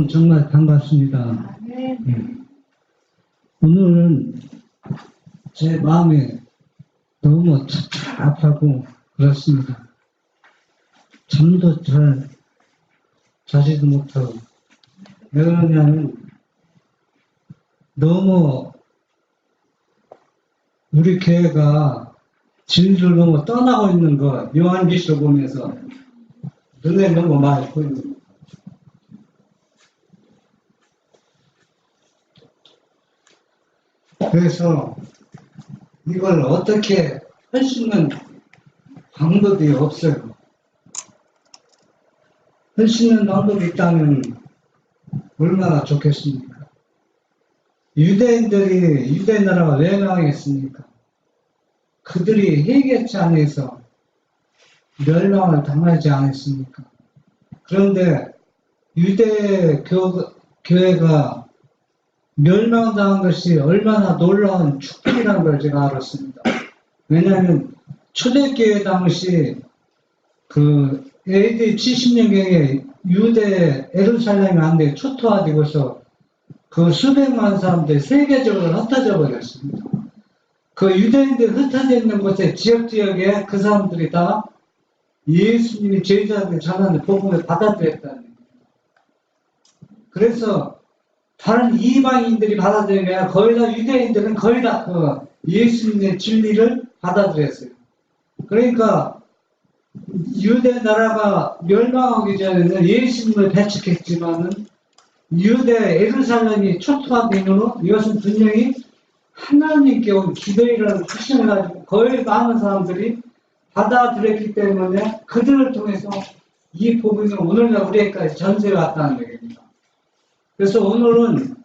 정말 반갑습니다. 네. 오늘은 제 마음이 너무 찹찹하고 그렇습니다. 잠도 잘 자지도 못하고. 왜 그러냐면 너무 우리 교회가 진리를 너무 떠나고 있는 거 요한계시록 보면서 눈에 너무 많이 보입니다. 그래서 이걸 어떻게 할 수 있는 방법이 없어요. 할 수 있는 방법이 있다면 얼마나 좋겠습니까? 유대인들이 유대 나라가 왜 망했습니까? 그들이 회개치 않아서 멸망을 당하지 않았습니까? 그런데 유대 교회가 멸망당한 것이 얼마나 놀라운 축복이라는 걸 제가 알았습니다. 왜냐하면 초대교회 당시 그 AD 70년경에 유대 에루살렘이 안돼 초토화되고서 그 수백만 사람들이 세계적으로 흩어져 버렸습니다. 그 유대인들이 흩어져 있는 곳에 지역에 그 사람들이 다 예수님이 제자들이 전하는 복음을 받아들였다는 겁니다. 그래서 다른 이방인들이 받아들인 게 아니라 거의 다 유대인들은 거의 다 그 예수님의 진리를 받아들였어요. 그러니까 유대 나라가 멸망하기 전에는 예수님을 배척했지만은 유대 에루살렘이 초토화되므로 이것은 분명히 하나님께 온 기도이라는 확신을 가지고 거의 많은 사람들이 받아들였기 때문에 그들을 통해서 이 복음이 오늘날 우리에게까지 전세해 왔다는 얘기입니다. 그래서 오늘은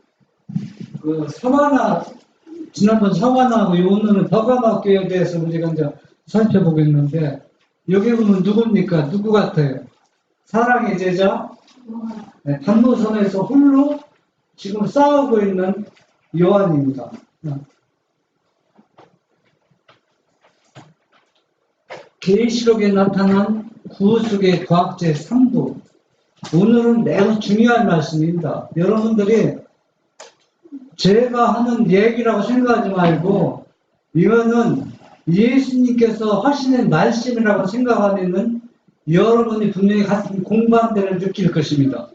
그 서가나 지난번 서가나하고 오늘은 버가나 교회에 대해서 우리가 이제 살펴보겠는데 여기 보면 누굽니까? 누구 같아요? 사랑의 제자 반모선에서 홀로 지금 싸우고 있는 요한입니다. 계시록에 나타난 구속의 과학제 3부. 오늘은 매우 중요한 말씀입니다. 여러분들이 제가 하는 얘기라고 생각하지 말고 이거는 예수님께서 하시는 말씀이라고 생각하면은 여러분이 분명히 같은 공감대를 느낄 것입니다.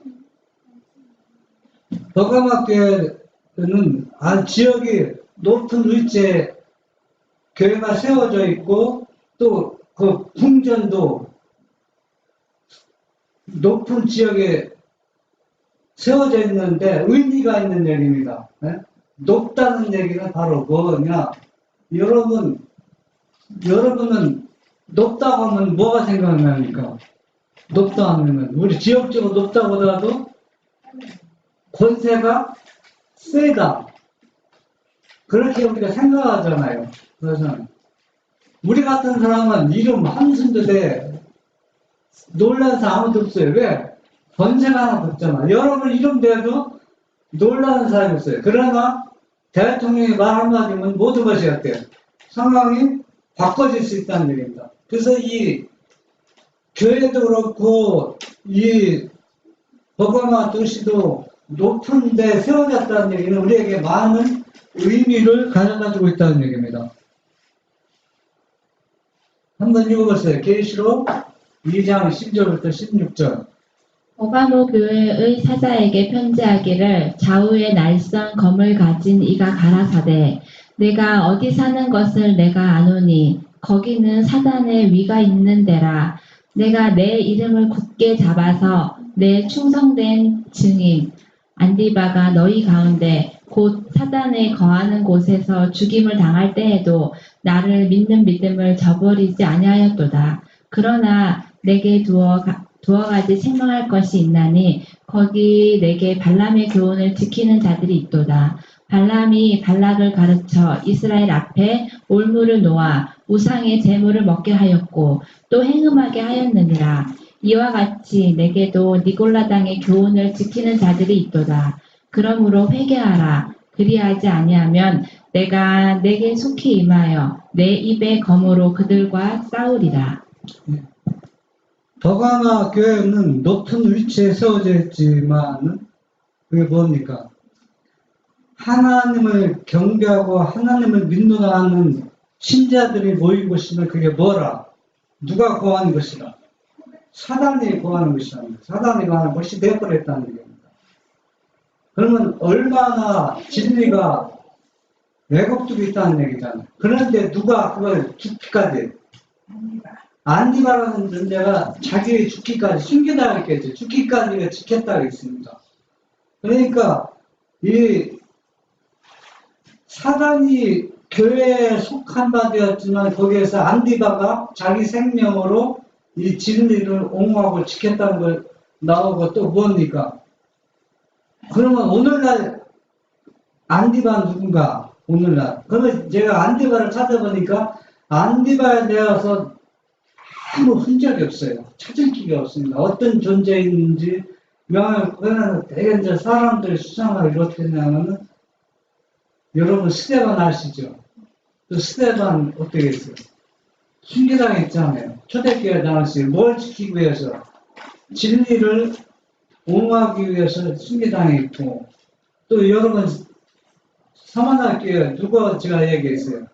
버가마 교회는 지역이 높은 위치에 교회가 세워져 있고 또 그 궁전도 높은 지역에 세워져 있는데 의미가 있는 얘기입니다. 네? 높다는 얘기는 바로 뭐냐? 여러분은 높다고 하면 뭐가 생각납니까? 높다 하면은 우리 지역적으로 높다고 하더라도 권세가 세다. 그렇게 우리가 생각하잖아요. 그래서 우리 같은 사람은 이름 한숨도 돼 놀란 사람 아무도 없어요. 왜? 권세가 하나도 없잖아. 여러분 이름 대도 놀라는 사람이 없어요. 그러나 대통령의 말 한마디면 모든 것이 어때요? 상황이 바꿔질 수 있다는 얘기입니다. 그래서 이 교회도 그렇고 이 버가마 도시도 높은 데 세워졌다는 얘기는 우리에게 많은 의미를 가져가지고 있다는 얘기입니다. 한번 읽어보세요. 계시록 2장 10절부터 16절. 버가모 교회의 사자에게 편지하기를 좌우에 날선 검을 가진 이가 가라사대 내가 어디 사는 것을 내가 아노니 거기는 사단의 위가 있는 데라 내가 내 이름을 굳게 잡아서 내 충성된 증인 안디바가 너희 가운데 곧 사단에 거하는 곳에서 죽임을 당할 때에도 나를 믿는 믿음을 저버리지 아니하였도다. 그러나 내게 두어 가지 책망할 것이 있나니 거기 내게 발람의 교훈을 지키는 자들이 있도다. 발람이 발락을 가르쳐 이스라엘 앞에 올무를 놓아 우상의 제물을 먹게 하였고 또 행음하게 하였느니라. 이와 같이 내게도 니골라당의 교훈을 지키는 자들이 있도다. 그러므로 회개하라. 그리하지 아니하면 내가 내게 속히 임하여 내 입의 검으로 그들과 싸우리라. 버가마 교회는 높은 위치에 세워져 있지만 그게 뭡니까? 하나님을 경배하고 하나님을 믿노라는 신자들이 모이고 있으면 그게 뭐라? 누가 거하는 것이라? 사단이 거하는 것이라. 사단이 거하는 것이 되어버렸다는 얘기입니다. 그러면 얼마나 진리가 왜곡되고 있다는 얘기잖아요. 그런데 누가 그걸 죽기까지, 안디바라는 존재가 자기의 죽기까지 숨겨다겠죠. 죽기까지 지켰다고 했습니다. 그러니까 이 사단이 교회에 속한 바 되었지만 거기에서 안디바가 자기 생명으로 이 진리를 옹호하고 지켰다는 걸 나오고 또 뭡니까? 그러면 오늘날 안디바 누군가? 오늘날. 그러면 제가 안디바를 찾아보니까 안디바에 대해서 아무 흔적이 없어요. 찾을 기가 없습니다. 어떤 존재인지, 그거는 대개 이제 사람들이 수상하게 어떻게 했냐면은, 여러분 스데반 아시죠? 그 스데반 어떻게 했어요? 순교당했잖아요. 초대교회 당시 뭘 지키기 위해서? 진리를 옹호하기 위해서 순교당했고, 또 여러분 사마나교회 누가 제가 얘기했어요?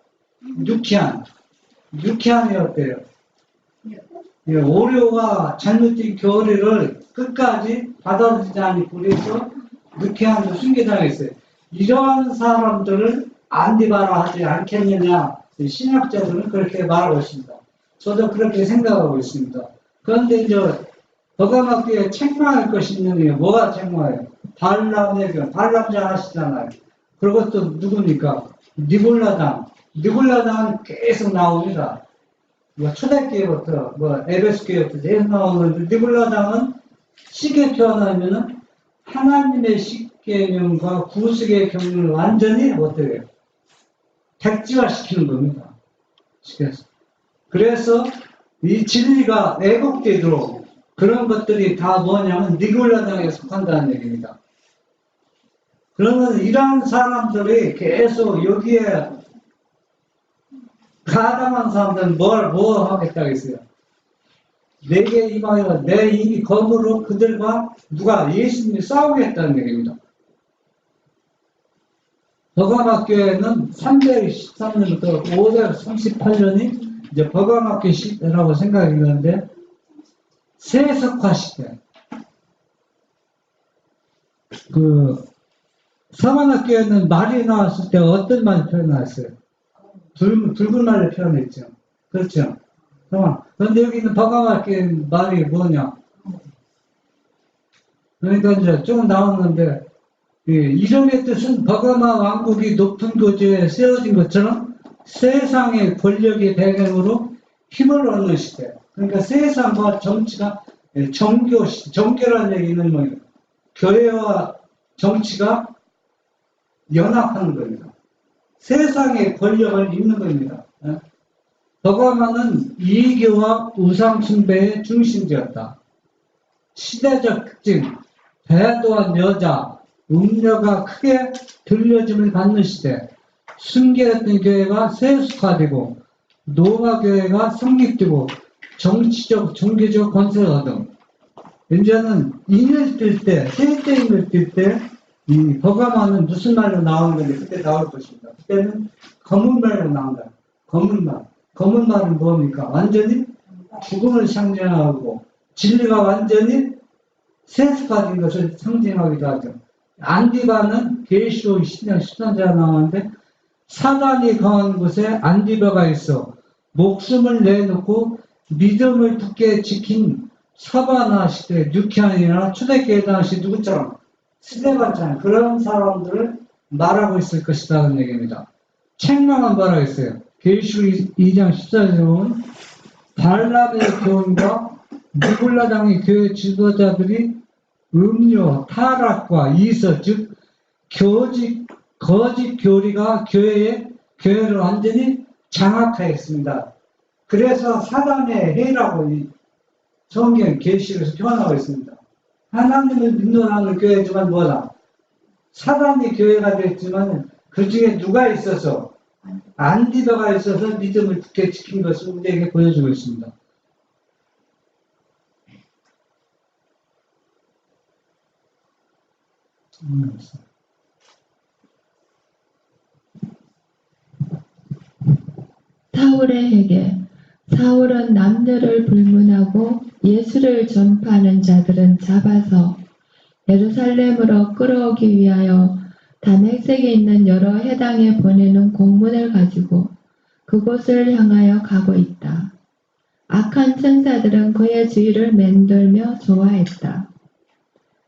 유키안이 어때요? 예, 오류가 잘못된 교리를 끝까지 받아들이지 않고 그래서 유키안도 순교당했어요. 이러한 사람들을 안디바라 하지 않겠느냐, 신학자들은 그렇게 말하고 있습니다. 저도 그렇게 생각하고 있습니다. 그런데 이제 버가마교에 책망할 것이 있는 게 뭐가 책망해요? 발람 얘기는 발람 잘 아시잖아요. 그리고 또 누굽니까? 니골라당은 계속 나옵니다. 뭐 초대교회부터 에베스교회부터 계속 나오는데 니골라당은 쉽게 표현하면은 하나님의 십계명과 구속의 경륜을 완전히 어떻게 해요? 백지화시키는 겁니다. 그래서 이 진리가 왜곡되도록 그런 것들이 다 뭐냐면 니골라당에 속한다는 얘기입니다. 그러면 이런 사람들이 계속 여기에 가담한 사람들은 뭐 하겠다고 했어요? 내게 임하여 내 입이 검으로 그들과 누가 예수님이 싸우겠다는 얘기입니다. 버가마교회는 313년부터 538년이 이제 버가마교 시대라고 생각이 드는데, 세석화 시대. 사마나교회는 말이 나왔을 때 어떤 말을 표현했어요? 붉은 말을 표현했죠. 그렇죠? 그런데 여기 있는 버가마교회 말이 뭐냐? 그러니까 이제 조금 나오는데, 이름의 뜻은 버가마 왕국이 높은 고지에 세워진 것처럼 세상의 권력의 배경으로 힘을 얻는 시대. 그러니까 세상과 정치가 정교라는 얘기는 뭐예요? 교회와 정치가 연합하는 겁니다. 세상의 권력을 잇는 겁니다. 버가마는 이교와 우상숭배의 중심지였다. 시대적 특징, 배도한 여자, 음녀가 크게 들려짐을 받는 시대, 순교했던 교회가 세속화되고 노마교회가 성립되고 정치적, 종교적 권세를 얻음. 이제는 인을 뜰 때, 세대인을 뜰 때, 이 버가마는 무슨 말로 나오는 건데 그때 나올 것입니다. 그때는 검은 말로 나온다. 검은 말. 검은 말은 뭡니까? 완전히 죽음을 상징하고 진리가 완전히 세속화된 것을 상징하기도 하죠. 안디바는 계시록 20장 13절 나오는데, 사단이 거한 곳에 안디바가 있어 목숨을 내놓고 믿음을 굳게 지킨 사바나 시대 뉴키안이나 초대교회 당시 누구처럼 스데반처럼 그런 사람들을 말하고 있을 것이라는 얘기입니다. 책망은 뭐라고 했어요? 계시록 2장 14절에 보면 발람의 교훈과 니골라당의 교회 지도자들이 음료, 타락과 이서, 즉 거짓 교리가 교회를 완전히 장악하였습니다. 그래서 사단의 해라고 이 성경 계시록에서 표현하고 있습니다. 하나님을 믿노라는 교회지만 뭐다? 사단의 교회가 됐지만 그 중에 누가 있어서 안디바가 있어서 믿음을 굳게 지킨 것을 우리에게 보여주고 있습니다. 사울의 회개. 사울은 남녀를 불문하고 예수를 전파하는 자들은 잡아서 예루살렘으로 끌어오기 위하여 다메섹에 있는 여러 해당에 보내는 공문을 가지고 그곳을 향하여 가고 있다. 악한 천사들은 그의 주위를 맴돌며 좋아했다.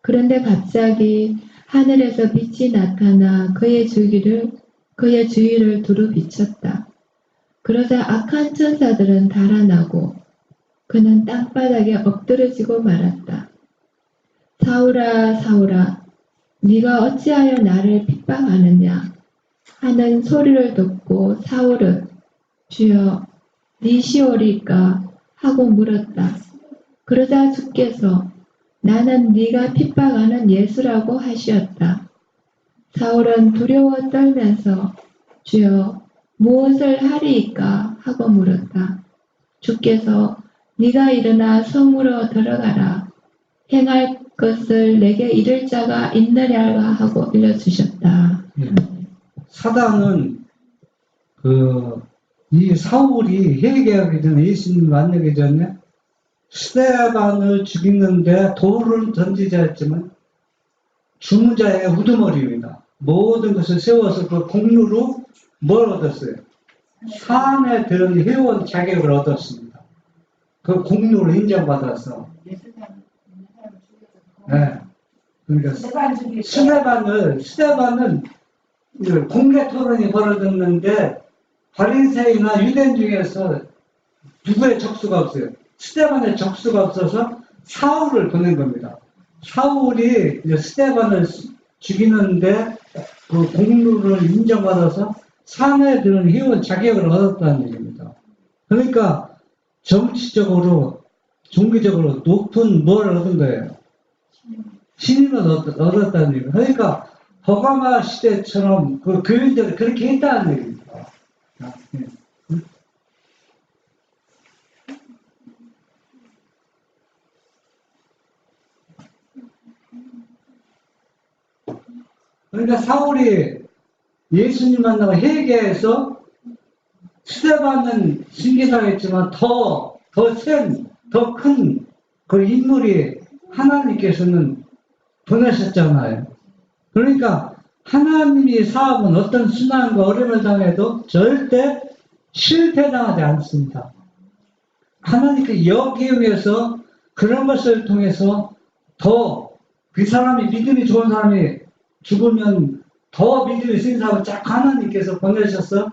그런데 갑자기 하늘에서 빛이 나타나 그의 주위를 두루 비췄다. 그러자 악한 천사들은 달아나고 그는 땅바닥에 엎드러지고 말았다. 사울아, 사울아, 네가 어찌하여 나를 핍박하느냐 하는 소리를 듣고 사울은 주여, 니시오리까 하고 물었다. 그러자 주께서 나는 네가 핍박하는 예수라고 하시었다. 사울은 두려워 떨면서 주여, 무엇을 하리이까 하고 물었다. 주께서 네가 일어나 성으로 들어가라. 행할 것을 내게 이를 자가 있느랴 하고 일러주셨다. 사단은 이 사울이 회개하기 전에 예수님 만나기 전에 스데반을 죽이는데 돌을 던지자 했지만 죽은 자의 우두머리입니다. 모든 것을 세워서 그 공로로 뭘 얻었어요? 산에 들은 회원 자격을 얻었습니다. 그 공로를 인정받아서. 네. 그러니까 스데반은 공개 토론이 벌어졌는데 바리새인이나 유대인 중에서 누구의 적수가 없어요. 스데반의 적수가 없어서 사울을 보낸 겁니다. 사울이 이제 스데반을 죽이는데 그 공로를 인정받아서 산에 드는 회원 자격을 얻었다는 얘기입니다. 그러니까 정치적으로, 종교적으로 높은 뭘 얻은 거예요? 신임을 얻었다는 얘기입니다. 그러니까 버가마 시대처럼 그 교인들이 그렇게 했다는 얘기입니다. 그러니까 사울이 예수님 만나고 회개해서 수대받는 신기사였지만 더 큰 그 인물이 하나님께서는 보내셨잖아요. 그러니까 하나님이 사업은 어떤 순환과 어려움을 당해도 절대 실패당하지 않습니다. 하나님께 여기에 위해서 그런 것을 통해서 더 그 사람이 믿음이 좋은 사람이 죽으면 더 믿음이 있는 사람을 쫙 하나님께서 보내셔서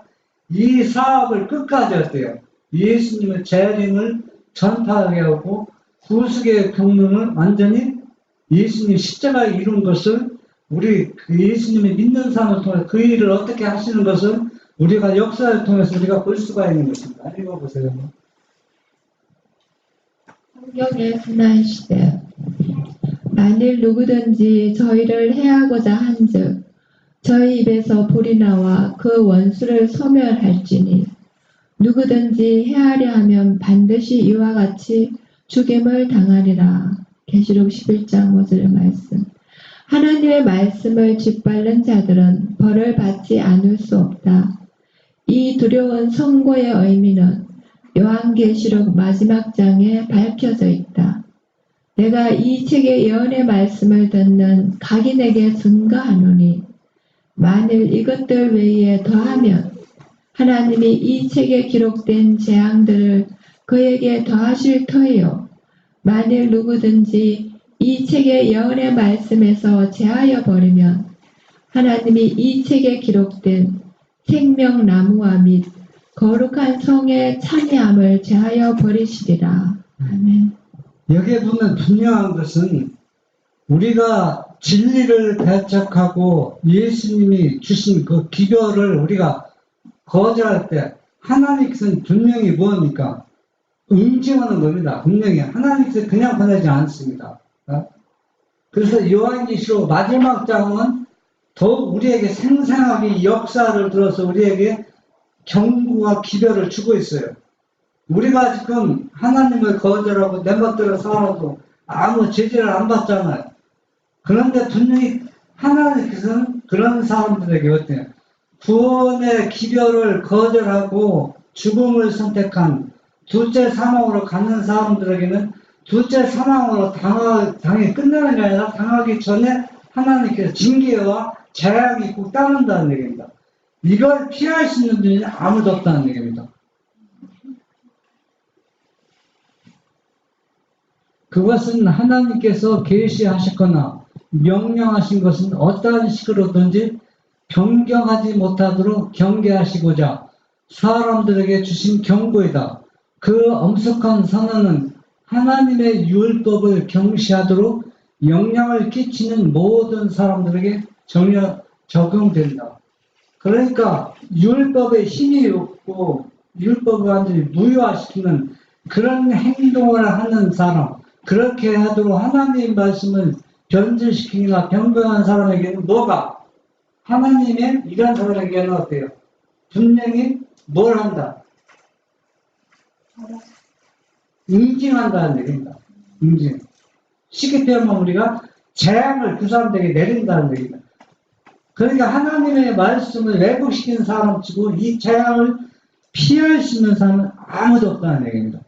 이 사업을 끝까지 했대요. 예수님의 재림을 전파하게 하고 구속의 경륜을 완전히 예수님 십자가에 이룬 것을 우리 그 예수님이 믿는 사람을 통해 그 일을 어떻게 하시는 것을 우리가 역사를 통해서 우리가 볼 수가 있는 것입니다. 읽어보세요. 성경의 순환 시대. 만일 누구든지 저희를 해하고자 한즉 저희 입에서 불이 나와 그 원수를 소멸할지니 누구든지 해하려 하면 반드시 이와 같이 죽임을 당하리라. 계시록 11장 5절 말씀. 하나님의 말씀을 짓밟는 자들은 벌을 받지 않을 수 없다. 이 두려운 선고의 의미는 요한계시록 마지막 장에 밝혀져 있다. 내가 이 책의 예언의 말씀을 듣는 각인에게 증거하노니 만일 이것들 외에 더하면 하나님이 이 책에 기록된 재앙들을 그에게 더하실 터이요. 만일 누구든지 이 책의 예언의 말씀에서 제하여 버리면 하나님이 이 책에 기록된 생명나무와 및 거룩한 성의 참여함을 제하여 버리시리라. 아멘. 여기에 보면 분명한 것은 우리가 진리를 배척하고 예수님이 주신 그 기별을 우리가 거절할 때 하나님께서는 분명히 뭐합니까? 응징하는 겁니다. 분명히 하나님께서 그냥 보내지 않습니다. 그래서 요한계시록 마지막 장은 더욱 우리에게 생생하게 역사를 들어서 우리에게 경고와 기별을 주고 있어요. 우리가 지금 하나님을 거절하고 내 멋대로 살아도 아무 제재를 안 받잖아요. 그런데 분명히 하나님께서는 그런 사람들에게 어때요? 구원의 기별을 거절하고 죽음을 선택한 둘째 사망으로 가는 사람들에게는 둘째 사망으로 당이 끝나는 게 아니라 당하기 전에 하나님께서 징계와 재앙이 꼭 따른다는 얘기입니다. 이걸 피할 수 있는 분이 아무도 없다는 얘기입니다. 그것은 하나님께서 계시하셨거나 명령하신 것은 어떠한 식으로든지 변경하지 못하도록 경계하시고자 사람들에게 주신 경고이다. 그 엄숙한 선언은 하나님의 율법을 경시하도록 영향을 끼치는 모든 사람들에게 적용된다. 그러니까 율법에 힘이 없고 율법을 완전히 무효화시키는 그런 행동을 하는 사람, 그렇게 하도록 하나님 말씀을 변질시키거나 변경한 사람에게는 뭐가? 하나님의 이런 사람에게는 어때요? 분명히 뭘 한다? 응징한다는 얘기입니다. 응징. 쉽게 표현하면 우리가 재앙을 그 사람들에게 내린다는 얘기입니다. 그러니까 하나님의 말씀을 왜곡시키는 사람 치고 이 재앙을 피할 수 있는 사람은 아무도 없다는 얘기입니다.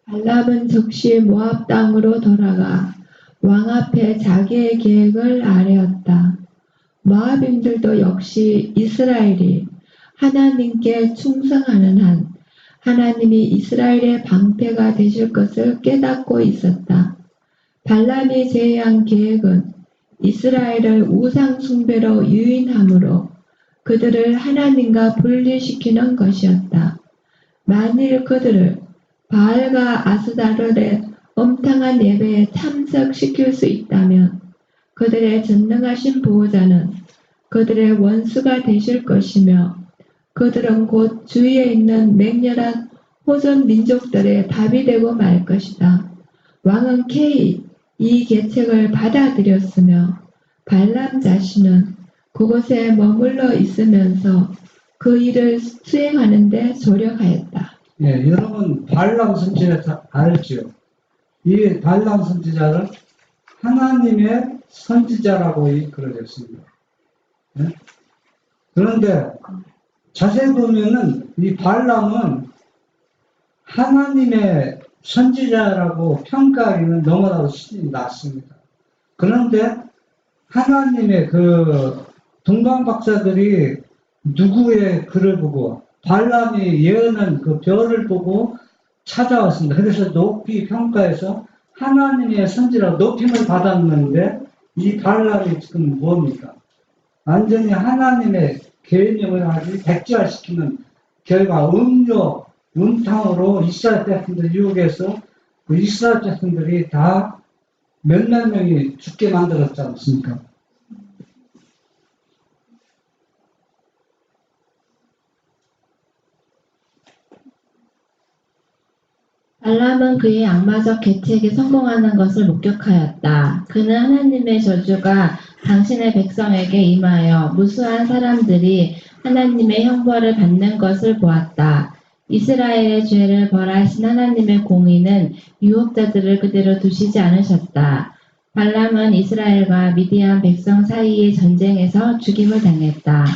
발람은 즉시 모압 땅으로 돌아가 왕 앞에 자기의 계획을 아뢰었다. 모압인들도 역시 이스라엘이 하나님께 충성하는 한 하나님이 이스라엘의 방패가 되실 것을 깨닫고 있었다. 발람이 제의한 계획은 이스라엘을 우상 숭배로 유인함으로 그들을 하나님과 분리시키는 것이었다. 만일 그들을 바알과 아스다롯의 엄탕한 예배에 참석시킬 수 있다면 그들의 전능하신 보호자는 그들의 원수가 되실 것이며 그들은 곧 주위에 있는 맹렬한 호전 민족들의 답이 되고 말 것이다. 왕은 K 이 계책을 받아들였으며 발람 자신은 그곳에 머물러 있으면서 그 일을 수행하는 데 조력하였다. 예, 여러분 발람 선지자 알죠? 이 발람 선지자를 하나님의 선지자라고 그러졌습니다. 예? 그런데 자세히 보면은 이 발람은 하나님의 선지자라고 평가하기는 너무나도 수준이 낮습니다. 그런데 하나님의 그 동방 박사들이 누구의 글을 보고 발람이 예언한 그 별을 보고 찾아왔습니다. 그래서 높이 평가해서 하나님의 선지라고 높임을 받았는데 이 발람이 지금 뭡니까? 완전히 하나님의 계명을 아주 백지화시키는 결과 음료, 음탕으로 이스라엘 백성들 유혹해서 그 이스라엘 백성들이 다 몇몇 명이 죽게 만들었지 않습니까? 발람은 그의 악마적 계책에 성공하는 것을 목격하였다. 그는 하나님의 저주가 당신의 백성에게 임하여 무수한 사람들이 하나님의 형벌을 받는 것을 보았다. 이스라엘의 죄를 벌하신 하나님의 공의는 유혹자들을 그대로 두시지 않으셨다. 발람은 이스라엘과 미디안 백성 사이의 전쟁에서 죽임을 당했다.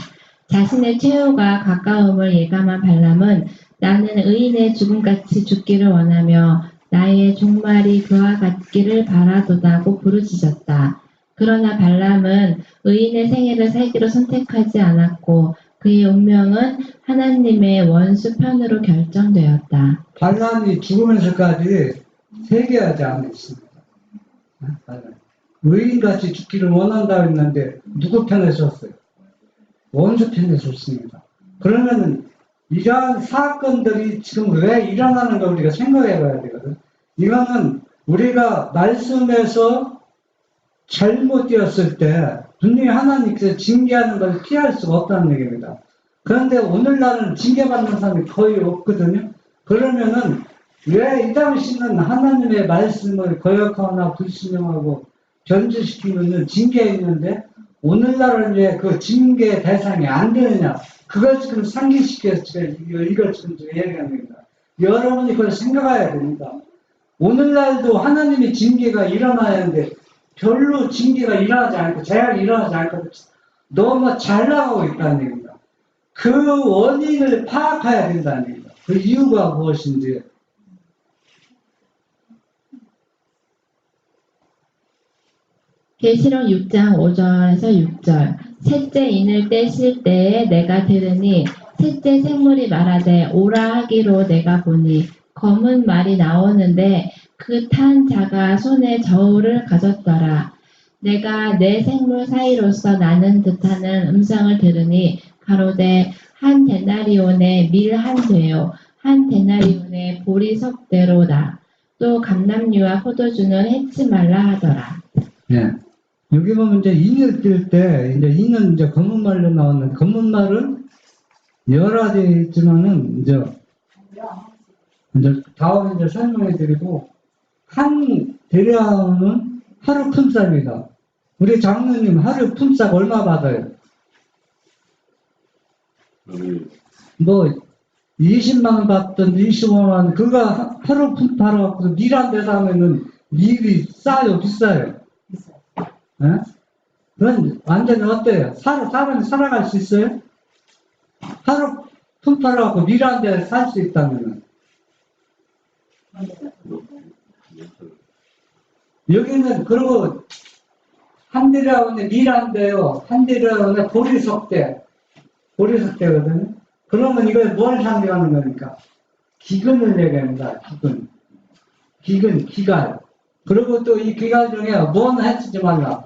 자신의 최후가 가까움을 예감한 발람은 나는 의인의 죽음같이 죽기를 원하며 나의 종말이 그와 같기를 바라도다고 부르짖었다. 그러나 발람은 의인의 생애를 살기로 선택하지 않았고 그의 운명은 하나님의 원수 편으로 결정되었다. 발람이 죽으면서까지 회개하지 않았습니다. 의인같이 죽기를 원한다고 했는데 누구 편에 섰어요? 원수 편에 섰습니다. 그러면은 이러한 사건들이 지금 왜 일어나는가 우리가 생각해 봐야 되거든. 이거는 우리가 말씀에서 잘못되었을 때 분명히 하나님께서 징계하는 걸 피할 수가 없다는 얘기입니다. 그런데 오늘날은 징계받는 사람이 거의 없거든요. 그러면은 왜 이 당시는 하나님의 말씀을 거역하거나 불신령하고 변질시키면 징계했는데 오늘날을 위해 그 징계 대상이 안 되느냐. 그걸 지금 상기시켜서 이걸 지금 얘기하는 겁니다. 여러분이 그걸 생각해야 됩니다. 오늘날도 하나님의 징계가 일어나야 하는데 별로 징계가 일어나지 않고 재앙이 일어나지 않고 너무 잘 나가고 있다는 얘기입니다. 그 원인을 파악해야 된다는 얘기입니다. 그 이유가 무엇인지. 계시록 6장 5절에서 6절. 셋째 인을 떼실 때에 내가 들으니 셋째 생물이 말하되 오라 하기로 내가 보니 검은 말이 나오는데 그 탄 자가 손에 저울을 가졌더라. 내가 네 생물 사이로서 나는 듯하는 음성을 들으니 가로되 한 데나리온의 밀 한 되요 한 데나리온의 보리 석대로다. 또 감람류와 포도주는 해치 말라 하더라. 예. 여기 보면 이제 인을 뜰 때, 이제 인은 이제 검은 말로 나왔는데, 검은 말은 열화되어 있지만은, 이제 다음에 이제 설명해 드리고, 한 대량은 하루 품삯입니다. 우리 장로님 하루 품삯 얼마 받아요? 뭐, 20만원 받던 25만원, 그거 하루 팔아갖고 밀 한 대서 하면은 밀이 싸요, 비싸요? 예? 그건 완전히 어때요? 사람이 살아갈 수 있어요? 하루 품 팔아갖고 밀 한 대 살 수 있다면은. 여기는, 그리고, 한 대라운에 밀 한 대요. 한 대라운에 보리석대거든요. 그러면 이걸 뭘 상징하는 겁니까? 기근을 얘기합니다. 기갈. 그리고 또 이 기갈 중에 뭔 해치지 말라?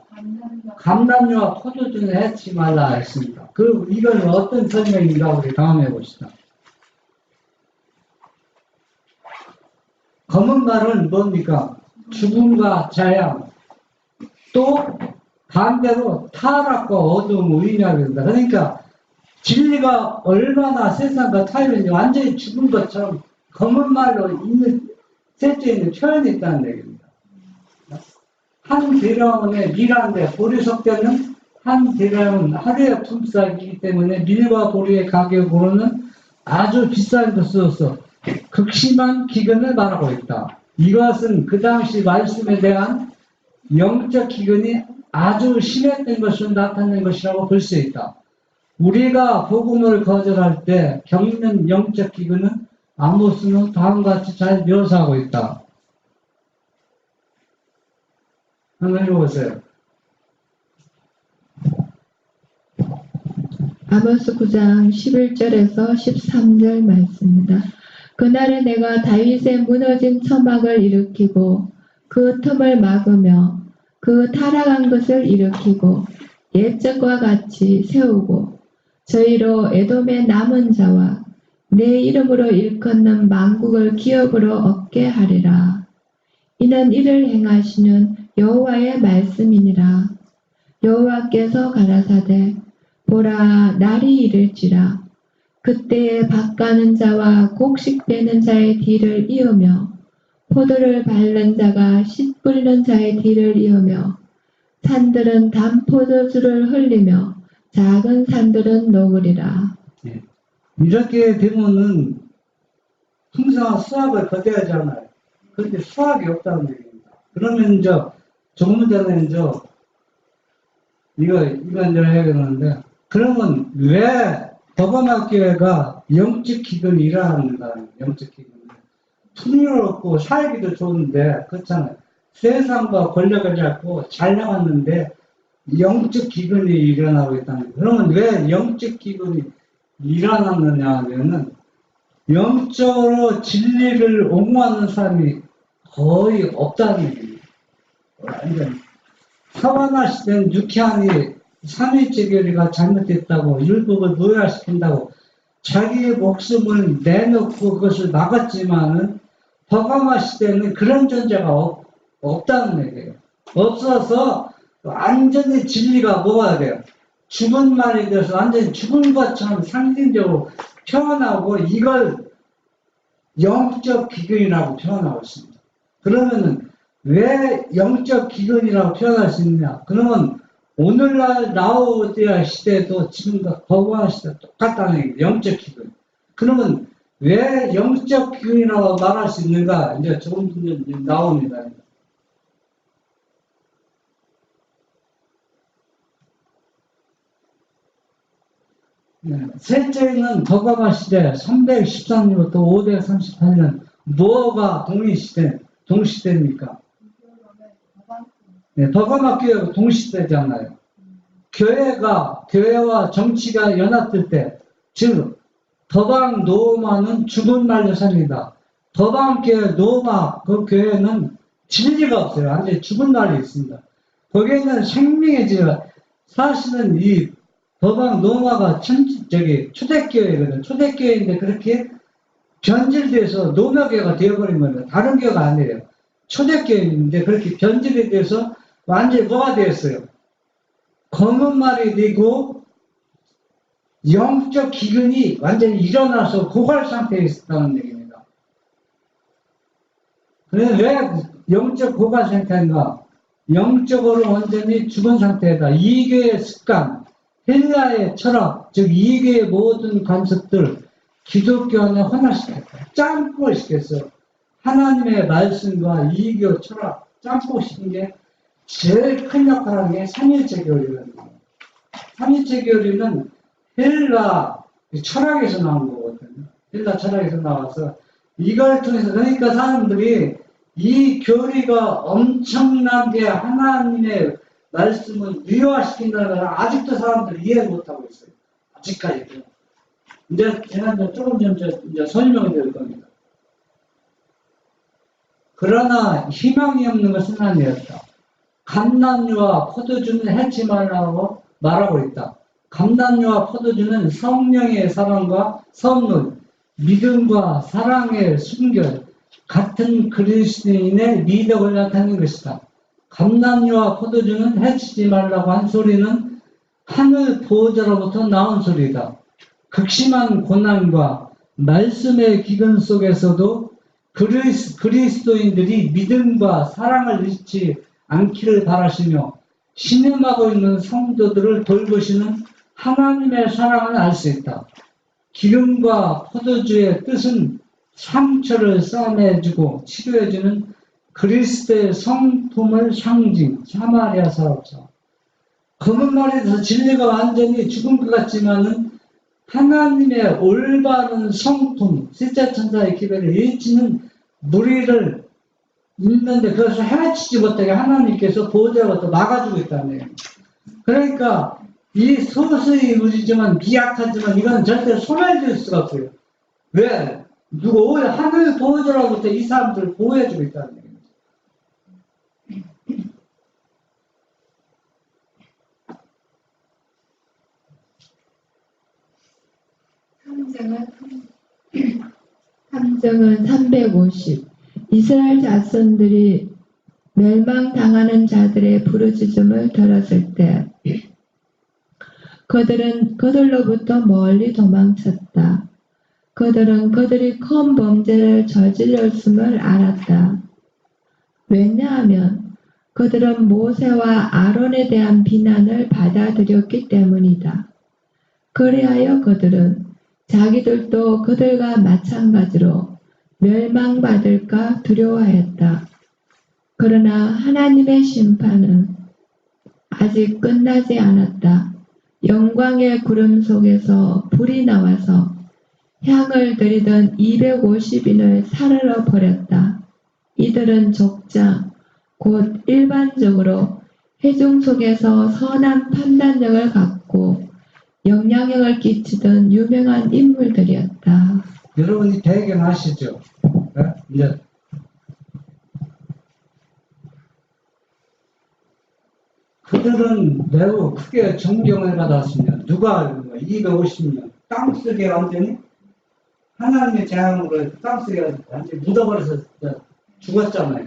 감람류와 포도주는 해치지 말라 했습니다. 그리고 이건 어떤 설명인가 우리 다음에 봅시다. 검은 말은 뭡니까? 죽음과 재앙. 또 반대로 타락과 어두움을 의미합니다. 그러니까 진리가 얼마나 세상과 타협인지 완전히 죽은 것처럼 검은 말로 셋째 있는 표현이 있다는 얘기입니다. 한 대량원에 밀 한 대, 보리석대는 한 대량은 하루의 품삯이기 때문에 밀과 보리의 가격으로는 아주 비싼 것으로서 극심한 기근을 말하고 있다. 이것은 그 당시 말씀에 대한 영적 기근이 아주 심했던 것으로 나타낸 것이라고 볼 수 있다. 우리가 복음을 거절할 때 겪는 영적 기근은 아모스는 다음과 같이 잘 묘사하고 있다. 한번 읽어보세요. 아모스 9장 11절에서 13절 말씀입니다. 그날에 내가 다윗의 무너진 처막을 일으키고 그 틈을 막으며 그 타락한 것을 일으키고 옛적과 같이 세우고 저희로 에돔의 남은 자와 내 이름으로 일컫는 만국을 기업으로 얻게 하리라. 이는 이를 행하시는 여호와의 말씀이니라. 여호와께서 가라사대 보라 날이 이를지라. 그때에 밭가는 자와 곡식 베는 자의 뒤를 이으며 포도를 밟는 자가 씨 뿌리는 자의 뒤를 이으며 산들은 단포도주를 흘리며 작은 산들은 녹으리라. 예. 이렇게 되면은 풍성한 수확을 거둬야 하잖아요. 그런데 수확이 없다는 얘기입니다. 그러면 이제 조금 전에 이제 이건 이제 해야되는데 그러면 왜 버버마교회가 영적 기근이 일어났는가? 영적 기근. 풍요롭고 살기도 좋은데 그렇잖아요. 세상과 권력을 잡고 잘 나갔는데 영적 기근이 일어나고 있다는 거예요. 그러면 왜 영적 기근이 일어났느냐 하면은 영적으로 진리를 옹호하는 사람이 거의 없다는 얘기입니다. 완전 사바나 시대는 유쾌한이 삼위일체 교리가 잘못됐다고 율법을 무효화시킨다고 자기의 목숨을 내놓고 그것을 막았지만은 버가마 시대는 그런 존재가 없다는 얘기예요. 없어서 완전히 진리가 뭐가 돼요? 죽은 말이 돼서 완전히 죽은 것처럼 상징적으로 표현하고 이걸 영적 기근이라고 표현하고 있습니다. 그러면은 왜 영적 기근이라고 표현할 수 있느냐? 그러면 오늘날 라오디아 시대도 지금과 거부한 시대 똑같다는 얘기예요. 영적 기근. 그러면 왜 영적 기근이라고 말할 수 있는가? 이제 조금 이제 나옵니다. 네. 셋째는 더가마 시대 313년부터 538년 뭐가 동시대입니까? 네, 더가마 교회가 동시대잖아요. 교회와 정치가 연합될 때, 즉 더방 노마는 죽은 말로 삽니다. 더방 교회 노마 그 교회는 진리가 없어요. 완전히 죽은 말이 있습니다. 거기에는 생명의 진리가 사실은 이 더방 노마가 초대교회거든요. 초대교회인데 그렇게 변질돼서 노마교회가 되어버린 겁니다. 다른 교회가 아니에요. 초대교회인데 그렇게 변질이 돼서 완전히 뭐가 되었어요? 검은 말이 되고 영적 기근이 완전히 일어나서 고갈 상태에 있었다는 얘기입니다. 그래서 왜 영적 고갈 상태인가? 영적으로 완전히 죽은 상태다. 이교의 습관, 헬라의 철학, 즉 이교의 모든 관습들 기독교 안에 혼합시켰다. 짬뽕을 시켰어요. 하나님의 말씀과 이교 철학 짬뽕 시킨 게 제일 큰 역할을 하는 게 삼일체 교리거든요. 삼일체 교리는 헬라 철학에서 나온 거거든요. 헬라 철학에서 나와서 이걸 통해서 그러니까 사람들이 이 교리가 엄청나게 하나님의 말씀을 미화시킨다는 걸 아직도 사람들이 이해 못하고 있어요. 아직까지도. 이제 제가 조금 전 이제 설명을 드릴 겁니다. 그러나 희망이 없는 것은 아니었다. 감람류와 포도주는 해치 말라고 말하고 있다. 감람류와 포도주는 성령의 사랑과 선물, 믿음과 사랑의 순결, 같은 그리스도인의 미덕을 나타내는 것이다. 감람류와 포도주는 해치지 말라고 한 소리는 하늘 보호자로부터 나온 소리다. 극심한 고난과 말씀의 기근 속에서도 그리스도인들이 믿음과 사랑을 잃지 않기를 바라시며 신음하고 있는 성도들을 돌보시는 하나님의 사랑을 알 수 있다. 기름과 포도주의 뜻은 상처를 싸매주고 치료해주는 그리스도의 성품을 상징, 사마리아 사업자. 검은 말에서 진리가 완전히 죽은 것 같지만은 하나님의 올바른 성품, 십자천사의 기별을 일치는 무리를 있는데 그것을 해치지 못하게 하나님께서 보호자로부터 막아주고 있다는 거예요. 그러니까 이 소수의 무리지만 미약하지만 이건 절대 소멸될 수가 없어요. 왜? 오히려 하늘 보호자로부터 이 사람들을 보호해주고 있다는 거예요. 함정은 350. 이스라엘 자손들이 멸망당하는 자들의 부르짖음을 들었을 때 그들은 그들로부터 멀리 도망쳤다. 그들은 그들이 큰 범죄를 저질렀음을 알았다. 왜냐하면 그들은 모세와 아론에 대한 비난을 받아들였기 때문이다. 그리하여 그들은 자기들도 그들과 마찬가지로 멸망받을까 두려워했다. 그러나 하나님의 심판은 아직 끝나지 않았다. 영광의 구름 속에서 불이 나와서 향을 들이던 250인을 사르러 버렸다. 이들은 족장, 곧 일반적으로 회중 속에서 선한 판단력을 갖고 영향력을 끼치던 유명한 인물들이었다. 여러분이 배경 아시죠? 네? 이제 그들은 매우 크게 존경을 받았으며 누가 250년 땅속에 완전히 하나님의 재앙으로 땅속에 완전히 묻어버려서 죽었잖아요.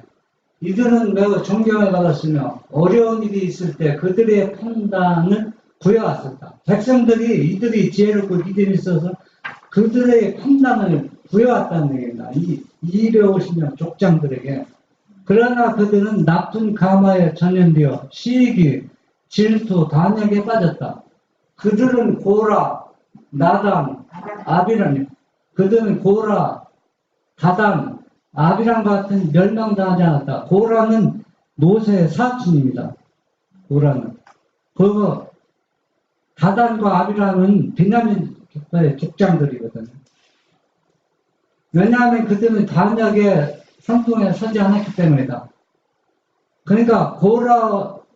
이들은 매우 존경을 받았으며 어려운 일이 있을 때 그들의 판단을 구해왔었다. 백성들이 이들이 지혜롭고 믿음이 있어서 그들의 판단을 구해왔다는 얘기입니다. 250년 족장들에게. 그러나 그들은 나쁜 가마에 전염되어 시기, 질투, 단역에 빠졌다. 그들은 고라, 나단, 아비람, 그들은 고라, 다단, 아비람 같은 멸망당하지 않았다. 고라는 모세의 사촌입니다. 고라는. 그리고 다단과 아비람은 비냐민 족장들이거든요. 왜냐하면 그들은 단역의 성공에 서지 않았기 때문이다. 그러니까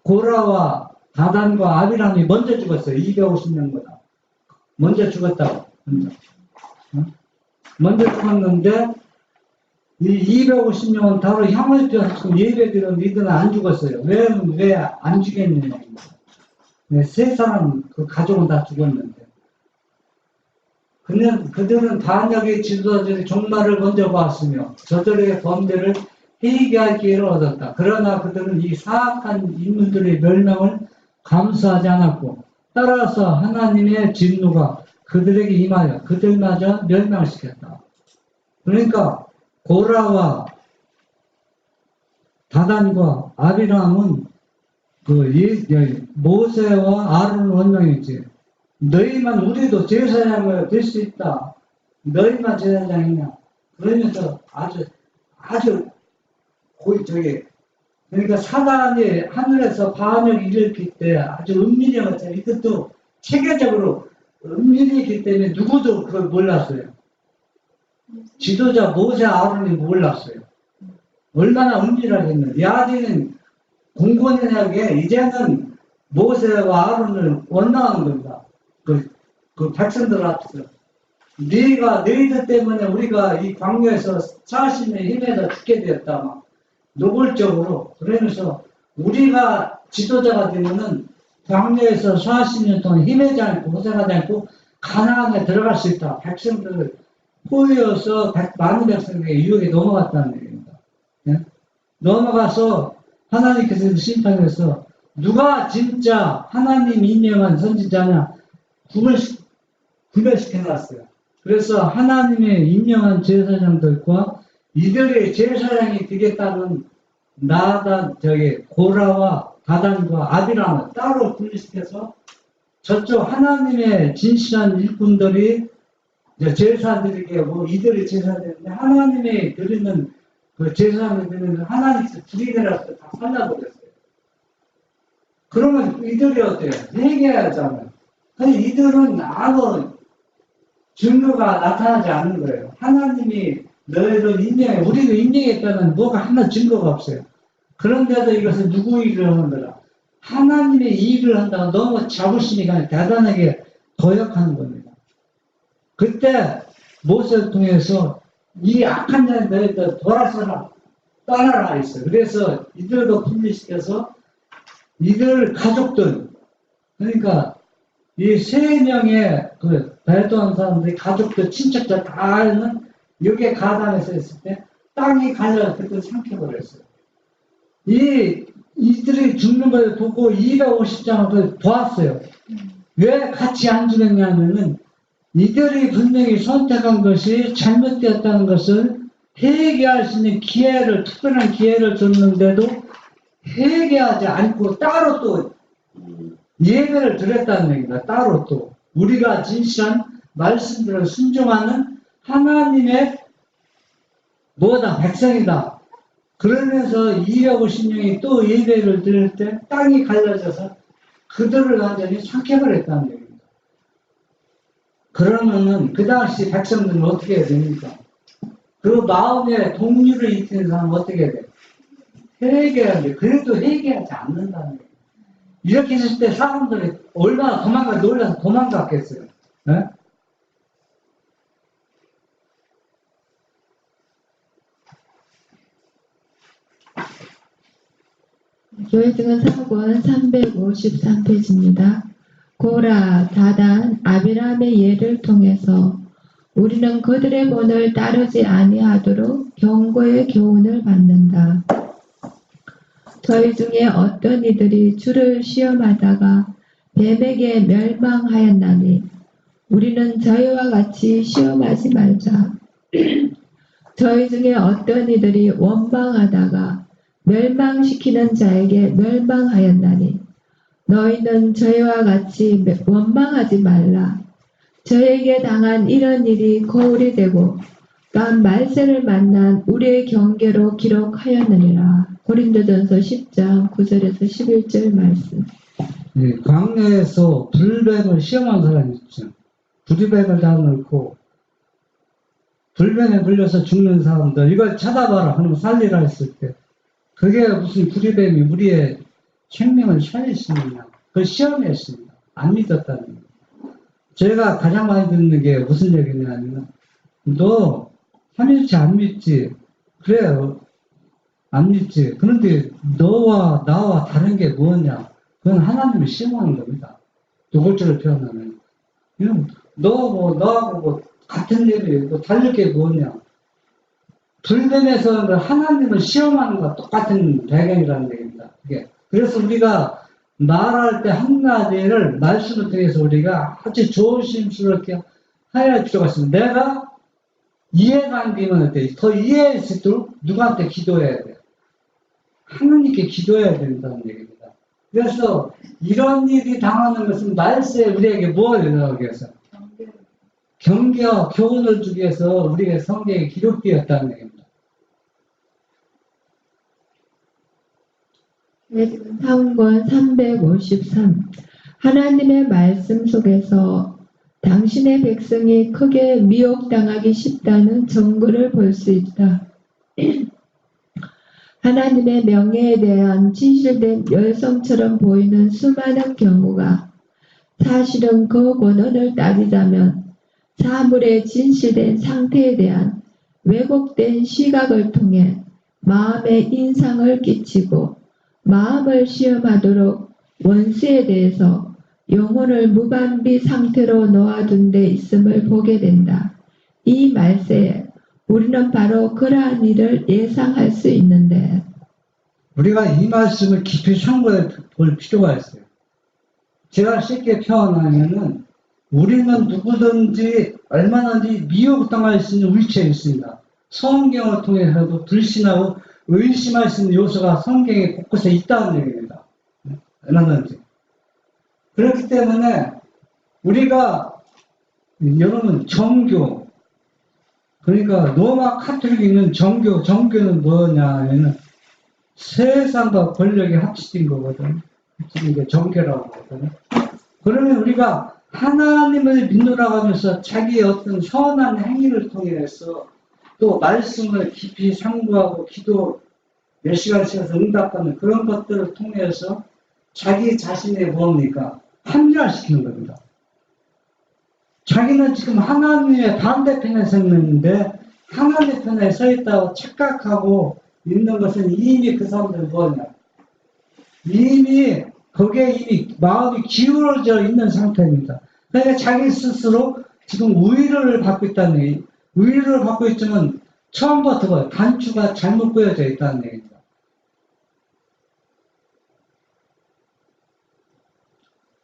고라와 다단과 아비람이 먼저 죽었어요. 250년보다. 먼저 죽었다고. 먼저 죽었는데 이 250년은 바로 향을 띄워서 예배드린 이들은 안 죽었어요. 왜 안 죽였느냐. 세 사람, 그 가족은 다 죽었는데. 그들은 반역의 지도자들이 종말을 먼저 봤으며 저들의 범죄를 회개할 기회를 얻었다. 그러나 그들은 이 사악한 인물들의 멸망을 감수하지 않았고 따라서 하나님의 진노가 그들에게 임하여 그들마저 멸망시켰다. 그러니까 고라와 다단과 아비람은 모세와 아론을 원망했지. 너희만 우리도 제사장을 될 수 있다. 너희만 제사장이냐. 그러면서 아주 그러니까 사단이 하늘에서 반역을 일으킬 때 아주 은밀히 왔잖아요. 이것도 체계적으로 은밀히기 때문에 누구도 그걸 몰랐어요. 지도자 모세 아론이 몰랐어요. 얼마나 은밀하겠는데. 야디는 공공연하게 이제는 모세와 아론을 원망하는 겁니다. 그 백성들 앞에서. 너희들 때문에 우리가 이 광야에서 40년 힘에다 죽게 되었다. 막 노골적으로. 그러면서 우리가 지도자가 되면은 광야에서 40년 동안 힘내지 않고 고생하지 않고 가나안에 들어갈 수 있다. 백성들을 포위해서 많은 백성에게 유혹에 넘어갔다는 얘기입니다. 예? 넘어가서 하나님께서 심판해서 누가 진짜 하나님 임명한 선지자냐 구별시켜놨어요. 그래서 하나님의 임명한 제사장들과 이들의 제사장이 되겠다는 고라와 다단과 아비람을 따로 분리시켜서 저쪽 하나님의 진실한 일꾼들이 제사들에게 이들의 제사들인데 하나님의 드리는 그 제사를 드리는 하나님께서 불이내라서 다 살려버렸어요. 그러면 이들이 어때요? 회개하잖아요. 근데 이들은 아무 증거가 나타나지 않는 거예요. 하나님이 너희를 인정해, 우리도 인정했다는 뭐가 하나 증거가 없어요. 그런데도 이것을 누구 일을 하는 거라? 하나님의 일을 한다고 너무 자부심이 대단하게 거역하는 겁니다. 그때 모세를 통해서 이 악한 자는 너희들 돌아서라, 떠나라 했어요. 그래서 이들도 분리시켜서 이들 가족들, 그러니까 이 3명의 배도한 사람들이 가족들, 친척들 다 알는 여기에 가담에서 했을 때 땅이 갈려 그때 삼켜버렸어요. 이들이 죽는 걸 보고 250장을 보았어요. 왜 같이 안 죽였냐면은 이들이 분명히 선택한 것이 잘못되었다는 것을 회개할 수 있는 기회를, 특별한 기회를 줬는데도 회개하지 않고 따로 또 예배를 드렸다는 얘기입니다. 따로 또 우리가 진실한 말씀들을 순종하는 하나님의 백성이다. 그러면서 250명이 또 예배를 드릴 때 땅이 갈라져서 그들을 완전히 삭혀버렸다는 얘기입니다. 그러면은 그 당시 백성들은 어떻게 해야 됩니까? 그 마음에 동료를 입히는 사람은 어떻게 해야 돼요? 회개해야 돼요. 그래도 회개하지 않는다는 얘기예요. 이렇게 했을 때 사람들이 얼마나 놀라서 도망갔겠어요. 네? 교회 증언 사권 353페이지입니다. 고라, 다단, 아비람의 예를 통해서 우리는 그들의 본을 따르지 아니하도록 경고의 교훈을 받는다. 저희 중에 어떤 이들이 주를 시험하다가 뱀에게 멸망하였나니 우리는 저희와 같이 시험하지 말자. 저희 중에 어떤 이들이 원망하다가 멸망시키는 자에게 멸망하였나니 너희는 저희와 같이 원망하지 말라. 저에게 당한 이런 일이 거울이 되고 난 말세를 만난 우리의 경계로 기록하였느니라. 고린도전서 10장 9절에서 11절 말씀. 이 광야에서 불뱀을 시험한 사람이 있죠. 불뱀을 잡아놓고 불뱀에 물려서 죽는 사람들, 이걸 찾아봐라 하면 살리라 했을 때, 그게 무슨 불뱀이 우리의 생명을 살릴 수 있느냐, 그걸 시험했습니다. 안 믿었다는 거예요. 제가 가장 많이 듣는 게 무슨 얘기냐면, 너 삼일체 안 믿지? 그래, 안 믿지. 그런데 너와 나와 다른 게 뭐냐? 그건 하나님을 시험하는 겁니다. 노골적으로 표현하면. 너하고 뭐 같은 일이 뭐 다를 게 뭐냐? 불뱀에서 하나님을 시험하는 것과 똑같은 배경이라는 얘기입니다. 이게. 그래서 우리가 말할 때 한 가지를 말씀을 통해서 우리가 아주 조심스럽게 해야 할 필요가 있습니다. 내가 이해가 안 되면 어때? 더 이해할 수 있도록 누구한테 기도해야 돼요? 하나님께 기도해야 된다는 얘기입니다. 그래서 이런 일이 당하는 것은 말세에 우리에게 무엇을 나오기 위해서? 경계와 교훈을 주기 위해서 우리의 성경에 기록되었다는 얘기입니다. 사원권 353. 하나님의 말씀 속에서 당신의 백성이 크게 미혹당하기 쉽다는 증거를 볼 수 있다. 하나님의 명예에 대한 진실된 열성처럼 보이는 수많은 경우가 사실은 그 권원을 따지자면 사물의 진실된 상태에 대한 왜곡된 시각을 통해 마음의 인상을 끼치고 마음을 시험하도록 원수에 대해서 영혼을 무방비 상태로 놓아둔 데 있음을 보게 된다. 이 말세에 우리는 바로 그러한 일을 예상할 수 있는데 우리가 이 말씀을 깊이 참고해 볼 필요가 있어요. 제가 쉽게 표현하면은 우리는 누구든지 얼마든지 미혹당할 수 있는 위치에 있습니다. 성경을 통해서도 불신하고 의심할 수 있는 요소가 성경에 곳곳에 있다는 얘기입니다. 얼마든지. 그렇기 때문에 우리가 여러분 정교, 그러니까 로마 카톨릭에 있는 정교는 뭐냐 하면은 세상과 권력이 합치진 거거든. 합치는 게 정교라고 하거든. 그러면 우리가 하나님을 믿노라고 하면서 자기의 어떤 선한 행위를 통해서 또 말씀을 깊이 상고하고 기도 몇 시간씩 해서 응답하는 그런 것들을 통해서 자기 자신의 뭡니까? 합리화시키는 겁니다. 자기는 지금 하나님의 반대편에 서 있는데 하나님 편에 서 있다고 착각하고 있는 것은 이미 그 사람들은 뭐냐? 이미 거기에 이미 마음이 기울어져 있는 상태입니다. 그러니까 자기 스스로 지금 우위를 받고 있다는 얘기. 우위를 받고 있지만 처음부터 단추가 잘못 꼬여져 있다는 얘기입니다.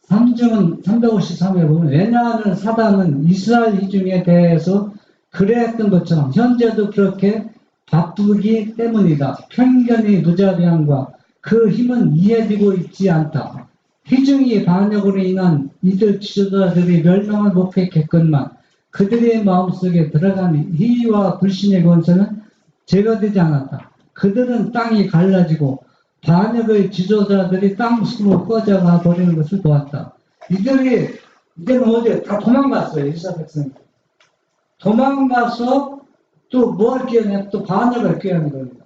삼중은 353에 보면 왜냐하면 사단은 이스라엘 이중에 대해서 그래했던 것처럼 현재도 그렇게 바쁘기 때문이다. 편견이 무자비함과 그 힘은 이해되고 있지 않다. 희중이 반역으로 인한 이들 지도자들이 멸망을 목격했건만 그들의 마음속에 들어간 희위와 불신의 권세는 제거되지 않았다. 그들은 땅이 갈라지고 반역의 지도자들이 땅속으로 꺼져가 버리는 것을 보았다. 이제는 어제 다 도망갔어요. 이스라엘 백성이. 도망가서 또 뭘 깨어내? 또 반역을 깨어낸 겁니다.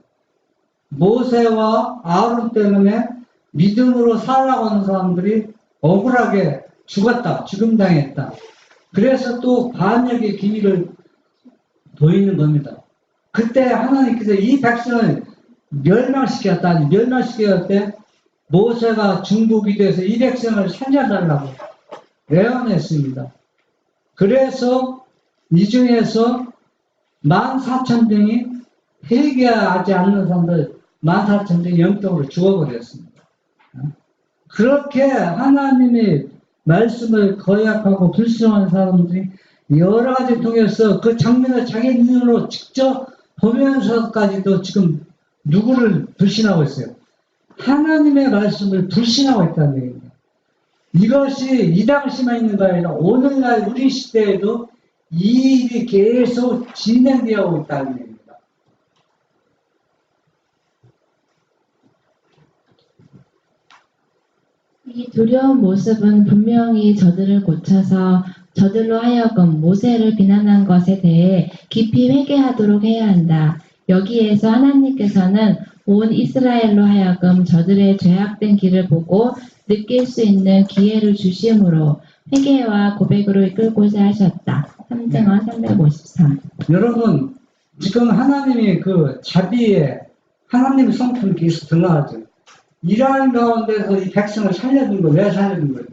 모세와 아론 때문에 믿음으로 살라고 하는 사람들이 억울하게 죽었다. 죽음당했다. 그래서 또 반역의 기미를 보이는 겁니다. 그때 하나님께서 이 백성을 멸망시켰다. 멸망시켰을 때 모세가 중보기 돼서 이 백성을 살려달라고 애원했습니다. 그래서 이 중에서 14,000명이 회개하지 않는 사람들 14,000명이 영적으로 죽어버렸습니다. 그렇게 하나님의 말씀을 거역하고 불신하는 사람들이 여러 가지 통해서 그 장면을 자기 눈으로 직접 보면서까지도 지금 누구를 불신하고 있어요? 하나님의 말씀을 불신하고 있다는 얘기입니다. 이것이 이 당시만 있는 거 아니라 오늘날 우리 시대에도 이 일이 계속 진행되어 있다는 얘기입니다. 이 두려운 모습은 분명히 저들을 고쳐서 저들로 하여금 모세를 비난한 것에 대해 깊이 회개하도록 해야 한다. 여기에서 하나님께서는 온 이스라엘로 하여금 저들의 죄악된 길을 보고 느낄 수 있는 기회를 주심으로 회개와 고백으로 이끌고자 하셨다. 3증언 353. 여러분, 지금 하나님이 그 자비에 하나님의 성품이 계속 드러나죠. 이러한 가운데서 이 백성을 살려준 거 왜 살려준 거예요?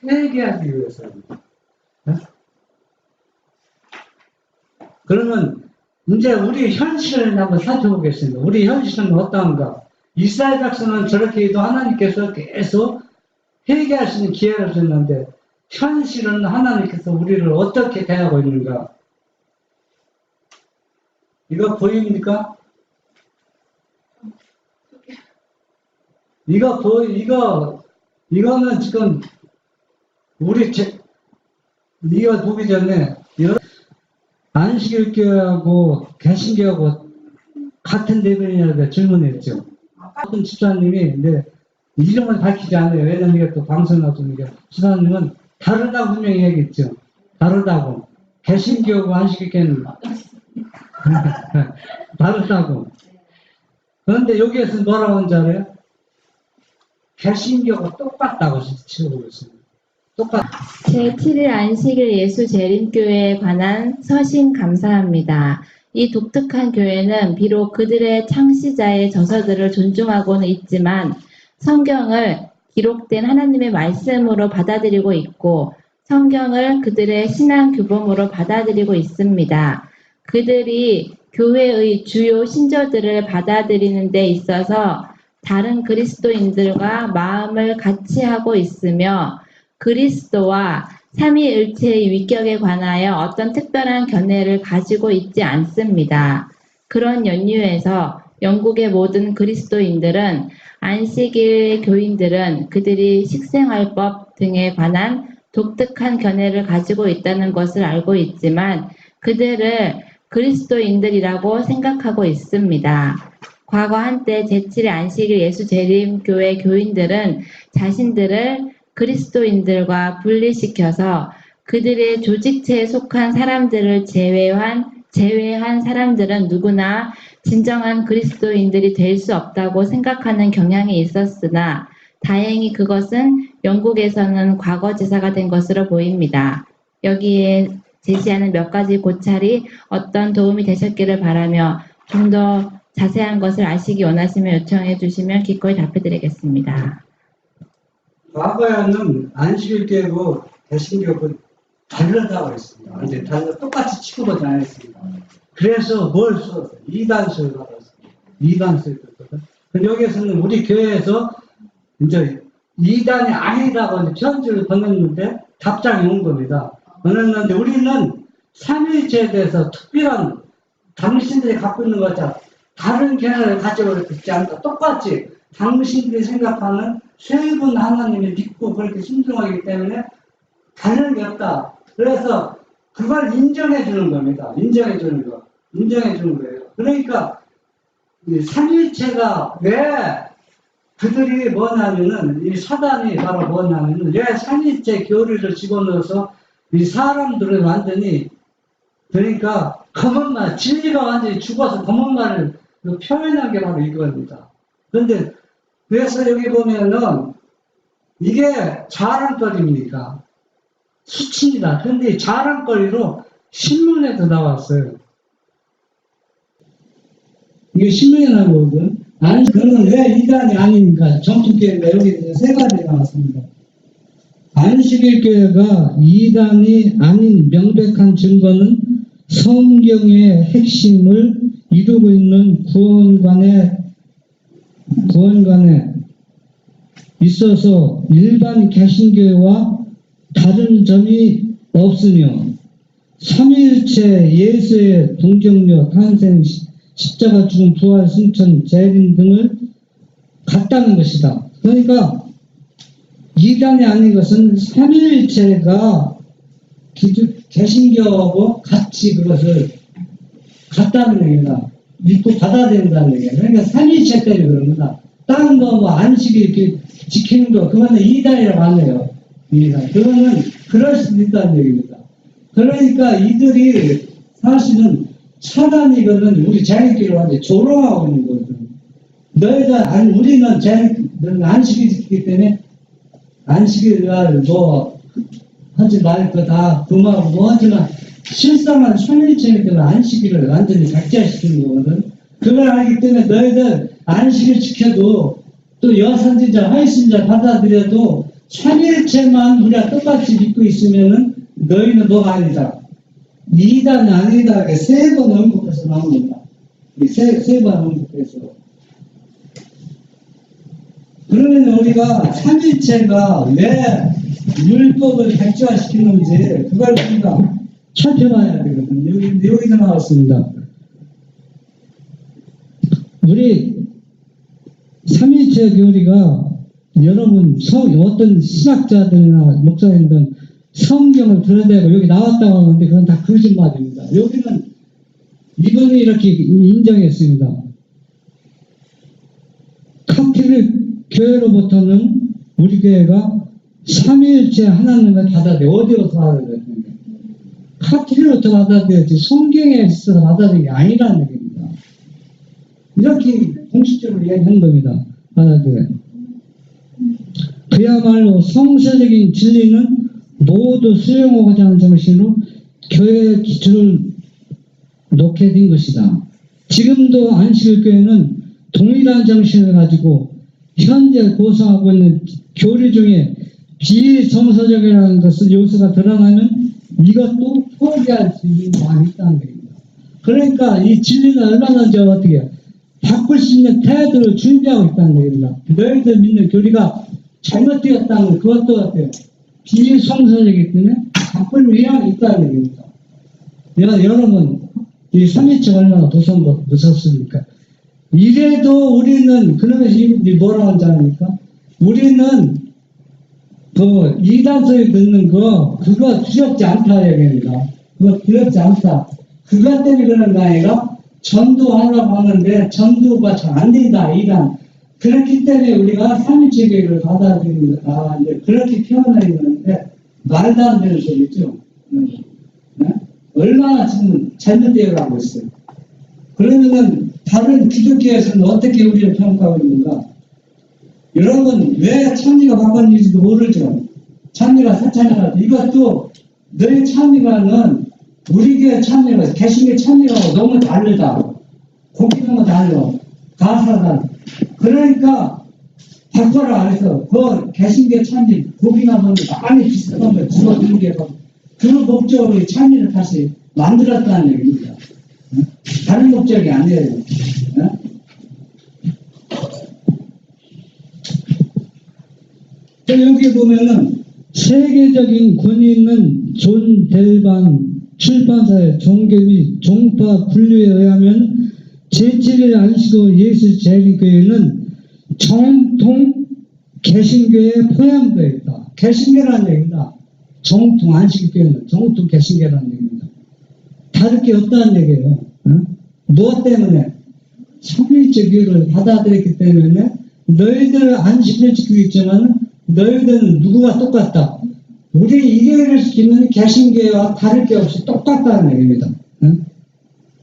회개하기 위해서. 네? 그러면 이제 우리 현실을 한번 살펴보겠습니다. 우리 현실은 어떠한가? 이스라엘 백성은 저렇게 해도 하나님께서 계속 회개할 수 있는 기회를 줬는데 현실은 하나님께서 우리를 어떻게 대하고 있는가? 이거 보입니까? 이거는 지금 이거 보기 전에 안식일교회하고 개신교하고 같은 레벨이냐고 질문했죠. 어떤 집사님이 근데 이름을 밝히지 않아요. 왜냐면 이게 또 방송나오니까 집사님은 다르다고 분명히 얘기했죠. 다르다고. 개신교하고 안식일교회는 다르다고. 그런데 여기에서 뭐라고 하는지 알아요? 개신교가 똑같다고 치고 있습니다. 제7일 안식일 예수 재림교회에 관한 서신 감사합니다. 이 독특한 교회는 비록 그들의 창시자의 저서들을 존중하고는 있지만 성경을 기록된 하나님의 말씀으로 받아들이고 있고 성경을 그들의 신앙 규범으로 받아들이고 있습니다. 그들이 교회의 주요 신조들을 받아들이는 데 있어서 다른 그리스도인들과 마음을 같이 하고 있으며 그리스도와 삼위일체의 위격에 관하여 어떤 특별한 견해를 가지고 있지 않습니다. 그런 연유에서 영국의 모든 그리스도인들은 안식일 교인들은 그들이 식생활법 등에 관한 독특한 견해를 가지고 있다는 것을 알고 있지만 그들을 그리스도인들이라고 생각하고 있습니다. 과거 한때 제7일 안식일 예수 재림교회 교인들은 자신들을 그리스도인들과 분리시켜서 그들의 조직체에 속한 사람들을 제외한 사람들은 누구나 진정한 그리스도인들이 될 수 없다고 생각하는 경향이 있었으나 다행히 그것은 영국에서는 과거 지사가 된 것으로 보입니다. 여기에 제시하는 몇 가지 고찰이 어떤 도움이 되셨기를 바라며 좀 더 자세한 것을 아시기 원하시면 요청해 주시면 기꺼이 답해 드리겠습니다. 과거에는 안식일교회고 개신교고 다르다고 했습니다. 완전히 똑같이 취급하지 않았습니다. 그래서 뭘 썼어요? 이단서를 받았습니다. 이단서를 썼거든. 근데 여기에서는 우리 교회에서 이제 이단이 아니라고 편지를 보냈는데 답장이 온 겁니다. 보냈는데 우리는 삼위일체에 대해서 특별한 당신들이 갖고 있는 것처럼 다른 견해를 가지고 있지 않다. 똑같이 당신들이 생각하는 세 분 하나님을 믿고 그렇게 순종하기 때문에 다른 게 없다. 그래서 그걸 인정해 주는 겁니다. 인정해 주는 거예요. 그러니까 이 삼위일체가 왜 그들이 뭐냐면은 이 사단이 바로 뭐냐면은 왜 삼위일체 교리를 집어넣어서 이 사람들을 완전히 그러니까 검은말 진리가 완전히 죽어서 검은말을 표현한 게 바로 이겁니다. 그런데 그래서 여기 보면은 이게 자랑거리입니까? 수치입니다. 그런데 자랑거리로 신문에도 나왔어요. 이게 신문에 나오거든. 아니, 그러면 왜 이단이 아닙니까? 정통교회가 여기 세 가지 나왔습니다. 안식일교회가 이단이 아닌 명백한 증거는 성경의 핵심을 이루고 있는 구원관에 있어서 일반 개신교회와 다른 점이 없으며 삼위일체 예수의 동정력, 탄생, 십자가 죽음, 부활, 승천, 재림 등을 같다는 것이다. 그러니까 이단이 아닌 것은 삼위일체가 개신교하고 같이 그것을 같다는 얘기다. 믿고 받아야 된다는 얘기야. 그러니까 삼위일체 때문에 그럽니다. 다른 거 뭐 안식이 이렇게 지키는 거 그거는 이단이라고 하네요. 이단. 그거는 그럴 수도 있다는 얘기입니다. 그러니까 이들이 사실은 차단이거는 우리 자연끼리 완전히 조롱하고 있는 거거든. 너희들 우리는 너는 안식이 지키기 때문에 안식일날 뭐 하지 말 거 다 금하고 뭐 하지만 실상은 삼일체니까 안식일을 완전히 박제시키는 거거든. 그걸 알기 때문에 너희들 안식일 지켜도 또 여선지자, 화이신자 받아들여도 삼일체만 우리가 똑같이 믿고 있으면은 너희는 뭐가 아니다. 이단이 아니다. 세 번 언급해서 나옵니다. 세 번 언급해서. 그러면 우리가 삼일체가 왜 율법을 백지화시키는지 그걸 우리가 살펴봐야 되거든요. 여기도 나왔습니다. 우리 삼일체 교리가 여러분 어떤 신학자들이나 목사님들 성경을 들여대고 여기 나왔다고 하는데 그건 다 거짓말입니다. 여기는 이분이 이렇게 인정했습니다. 카톨릭 교회로부터는 우리 교회가 삼위일체 하나님을 받아들여. 어디로부터 받아들여야 됩니까? 카톨릭으로부터 받아들여야지 성경에 있어서 받아들이는 게 아니라는 얘기입니다. 이렇게 공식적으로 이야기한 겁니다. 받아들여요. 그야말로 성서적인 진리는 모두 수용하고자 하는 정신으로 교회의 기초를 놓게 된 것이다. 지금도 안식일교회는 동일한 정신을 가지고 현재 고사하고 있는 교리 중에 비성서적이라는 것을 요소가 드러나면 이것도 포기할 수 있는 마음이 있다는 겁니다. 그러니까 이 진리는 얼마나 어떻게 바꿀 수 있는 태도를 준비하고 있다는 얘기입니다. 너희들 믿는 교리가 잘못되었다는 그것도 어때요? 비성서적이기 때문에 바꿀 위험이 있다는 얘기입니다. 여러분, 이 삼위체가 얼마나 무섭습니까? 이래도 우리는, 그러면서 이분들이 뭐라고 하는지 아닙니까? 우리는 그 이단 소리 듣는 거, 그거 두렵지 않다 얘기입니다. 그거 두렵지 않다. 그것 때문에 그런 거 아니라 전도하려고 하는데 전도가 잘 안 된다, 이단. 그렇기 때문에 우리가 삼위체 교육을 받아들인다. 이제 그렇게 표현을 했는데 말도 안 되는 소리죠. 네? 얼마나 지금 잘못되어가고 있어요. 그러면은 다른 기독교에서는 어떻게 우리를 평가하고 있는가? 여러분 왜 찬미가 바꿨는지도 모르죠. 찬미가 사찬이라도 이것도 너희 찬미가는 우리 교회 찬미가 개신교 찬미가하고 너무 다르다. 곡이 너무 달라. 가사가. 그러니까 바꿔라 해서 그 개신교 찬미 곡이나 보면 많이 비슷한 걸 집어드는 게 그 목적으로 찬미를 다시 만들었다는 얘기입니다. 다른 목적이 아니에요. 여기 보면은 세계적인 권위 있는 존 델반 출판사의 종교 및 종파 분류에 의하면 제7일 안식일 예수 재림교회는 정통 개신교에 포함되어 있다. 개신교라는 얘기입니다. 정통 안식일교회는 정통 개신교라는 얘기입니다. 다를 게 없다는 얘기예요. 무엇 때문에? 삼위일체 교회를 받아들였기 때문에 너희들 안식일을 지키고 있지만 너희들은 누구와 똑같다. 우리 이교회를 지키는 개신교회와 다를 게 없이 똑같다는 얘기입니다.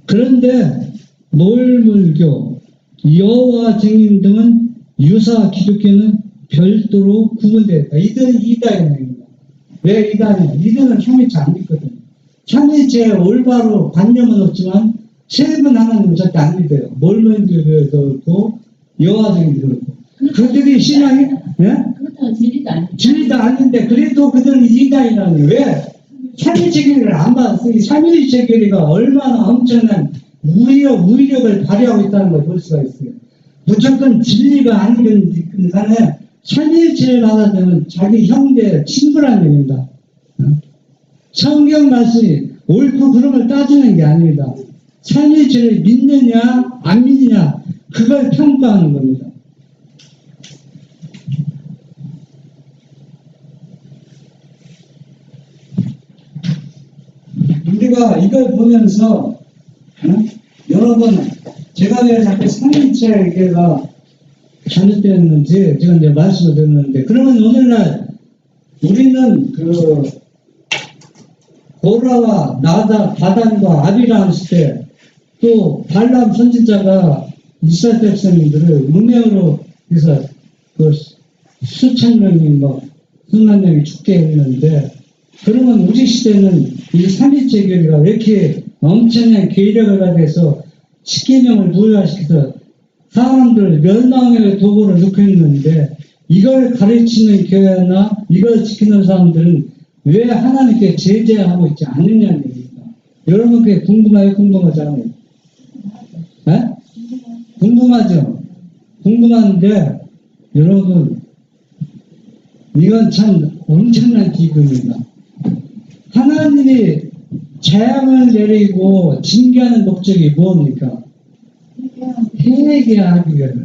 그런데 몰물교, 여호와 증인 등은 유사 기독교는 별도로 구분되어 있다. 이들은 이단이라는 얘기입니다. 왜 이단이냐? 이들은 삼위일체 안 믿거든요. 삼위일체에 올바로 관념은 없지만 세 분 하나님은 절대 안 믿어요. 몰몬교도 그렇고 여호와 증인도 그렇고. 그들이 신앙이 진리도 아닌데 그래도 그들은 이단이라는 거예요. 왜? 삼위일체 교리를 안 받았어요. 이 삼위일체 교리가 얼마나 엄청난 우위력을 발휘하고 있다는 걸 볼 수가 있어요. 무조건 진리가 아니건 간에 삼위일체를 받아들면 자기 형제, 친구라는 얘기입니다. 성경 말씀이 옳고 그름을 따지는 게 아닙니다. 삼위일체를 믿느냐 안 믿느냐 그걸 평가하는 겁니다. 우리가 이걸 보면서 여러분 제가 왜 자꾸 삼위체계가 잘못되었는지 제가 이제 말씀을 드렸는데, 그러면 오늘날 우리는 그 고라와 나다 바단과 아비라 했을 때 또 발람 선지자가 이스라엘 백성들을 음행으로 해서 그 수천 명이 뭐 수만 명이 죽게 했는데, 그러면 우리 시대는 이 삼위체 교회가 왜 이렇게 엄청난 계력을 가져서 십계명을 무효화시켜서 사람들을 멸망의 도구로 놓고 있는데, 이걸 가르치는 교회나 이걸 지키는 사람들은 왜 하나님께 제재하고 있지 않느냐는 얘기입니다. 여러분 그게 궁금해요? 궁금하지 않아요? 네? 궁금하죠? 궁금한데 여러분 이건 참 엄청난 기근입니다. 하나님이 재앙을 내리고 징계하는 목적이 뭡니까? 회개하기 위해서.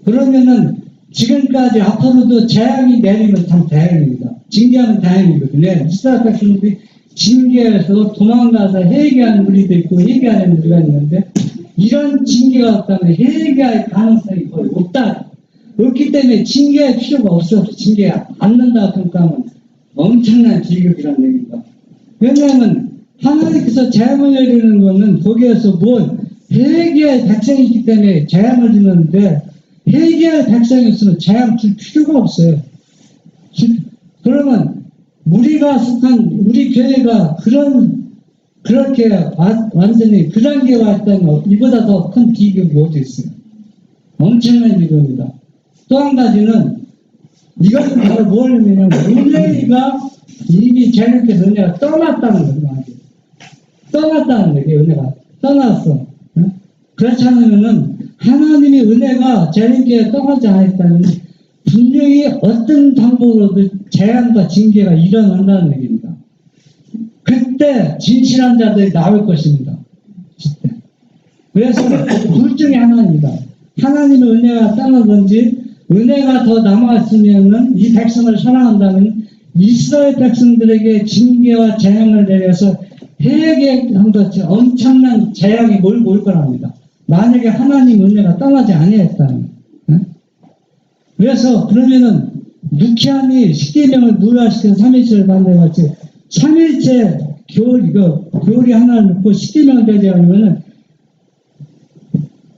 그러면은 지금까지 앞으로도 재앙이 내리면 참 다행입니다. 징계하면 다행이거든요. 이스라엘 백성들이 징계해서 도망가서 회개하는 무리도 있고 회개하는 무리가 있는데, 이런 징계가 없다면 회개할 가능성이 거의 없다. 없기 때문에 징계할 필요가 없어서 징계 않는다 그러니까 엄청난 비극이라는 얘기입니다. 왜냐하면 하나님께서 재앙을 내리는 것은 거기에서 뭘 회개할 백성이 있기 때문에 재앙을 주는데, 회개할 백성이 있으면 재앙 줄 필요가 없어요. 그러면 우리가 속한 우리 교회가 그렇게 완전히 그 단계에 왔다면 이보다 더 큰 비극이 어디 있어요? 엄청난 비극입니다. 또 한 가지는 이것은 바로 뭐냐면 은혜가 이미 자녀께서 은혜가 떠났다는 거예요. 떠났다는 거예요. 은혜가 떠났어. 그렇지 않으면은 하나님의 은혜가 자녀께 떠나지 않았다면 분명히 어떤 방법으로든 재앙과 징계가 일어난다는 얘기입니다. 그때 진실한 자들이 나올 것입니다. 그때. 그래서 둘 중에 하나입니다. 하나님의 은혜가 떠나든지 은혜가 더 남아있으면은 이 백성을 사랑한다면 이스라엘 백성들에게 징계와 재앙을 내려서 회개한 것이 엄청난 재앙이 몰고 올 거랍니다. 만약에 하나님 은혜가 떠나지 아니했다면. 그래서 그러면은 루키안이 십계명을 무효화시켜서 삼일체를 만들어같이 삼일체 교리 하나를 놓고 십계명을 제정하면은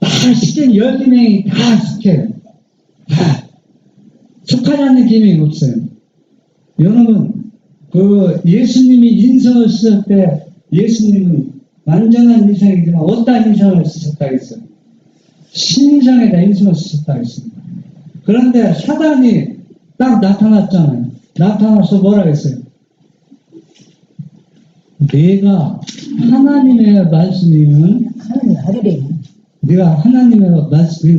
다 십계명 12명이 다 시켜요. 다 속하지 않는 계명이 없어요. 여러분 그 예수님이 인성을 쓰실 때 예수님은 완전한 인성이지만 어떤 인성을 쓰셨다 했어요? 신성에다 인성을 쓰셨다 했습니다. 그런데 사단이 딱 나타났잖아요. 나타나서 뭐라 했어요? 내가 하나님의 말씀이면 네가 하나님의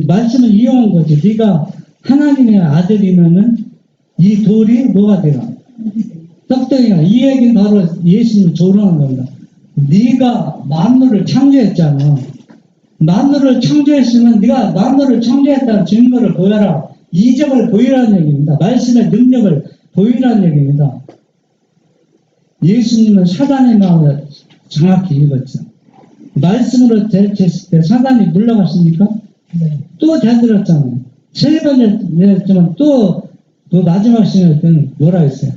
말씀을 이용한 거지. 네가 하나님의 아들이면은 이 돌이 뭐가 되나? 떡덩이가. 이 얘기는 바로 예수님을 조롱한 겁니다. 네가 만물을 창조했잖아. 만물을 창조했으면 네가 만물을 창조했다는 증거를 보여라. 이적을 보이라는 얘기입니다. 말씀의 능력을 보이라는 얘기입니다. 예수님은 사단의 마음을 정확히 읽었죠. 말씀으로 대체했을 때 사단이 물러갔습니까? 네. 또 대들었잖아요. 세 번째 내렸지만 또 그 마지막 시간일 때는 뭐라 했어요?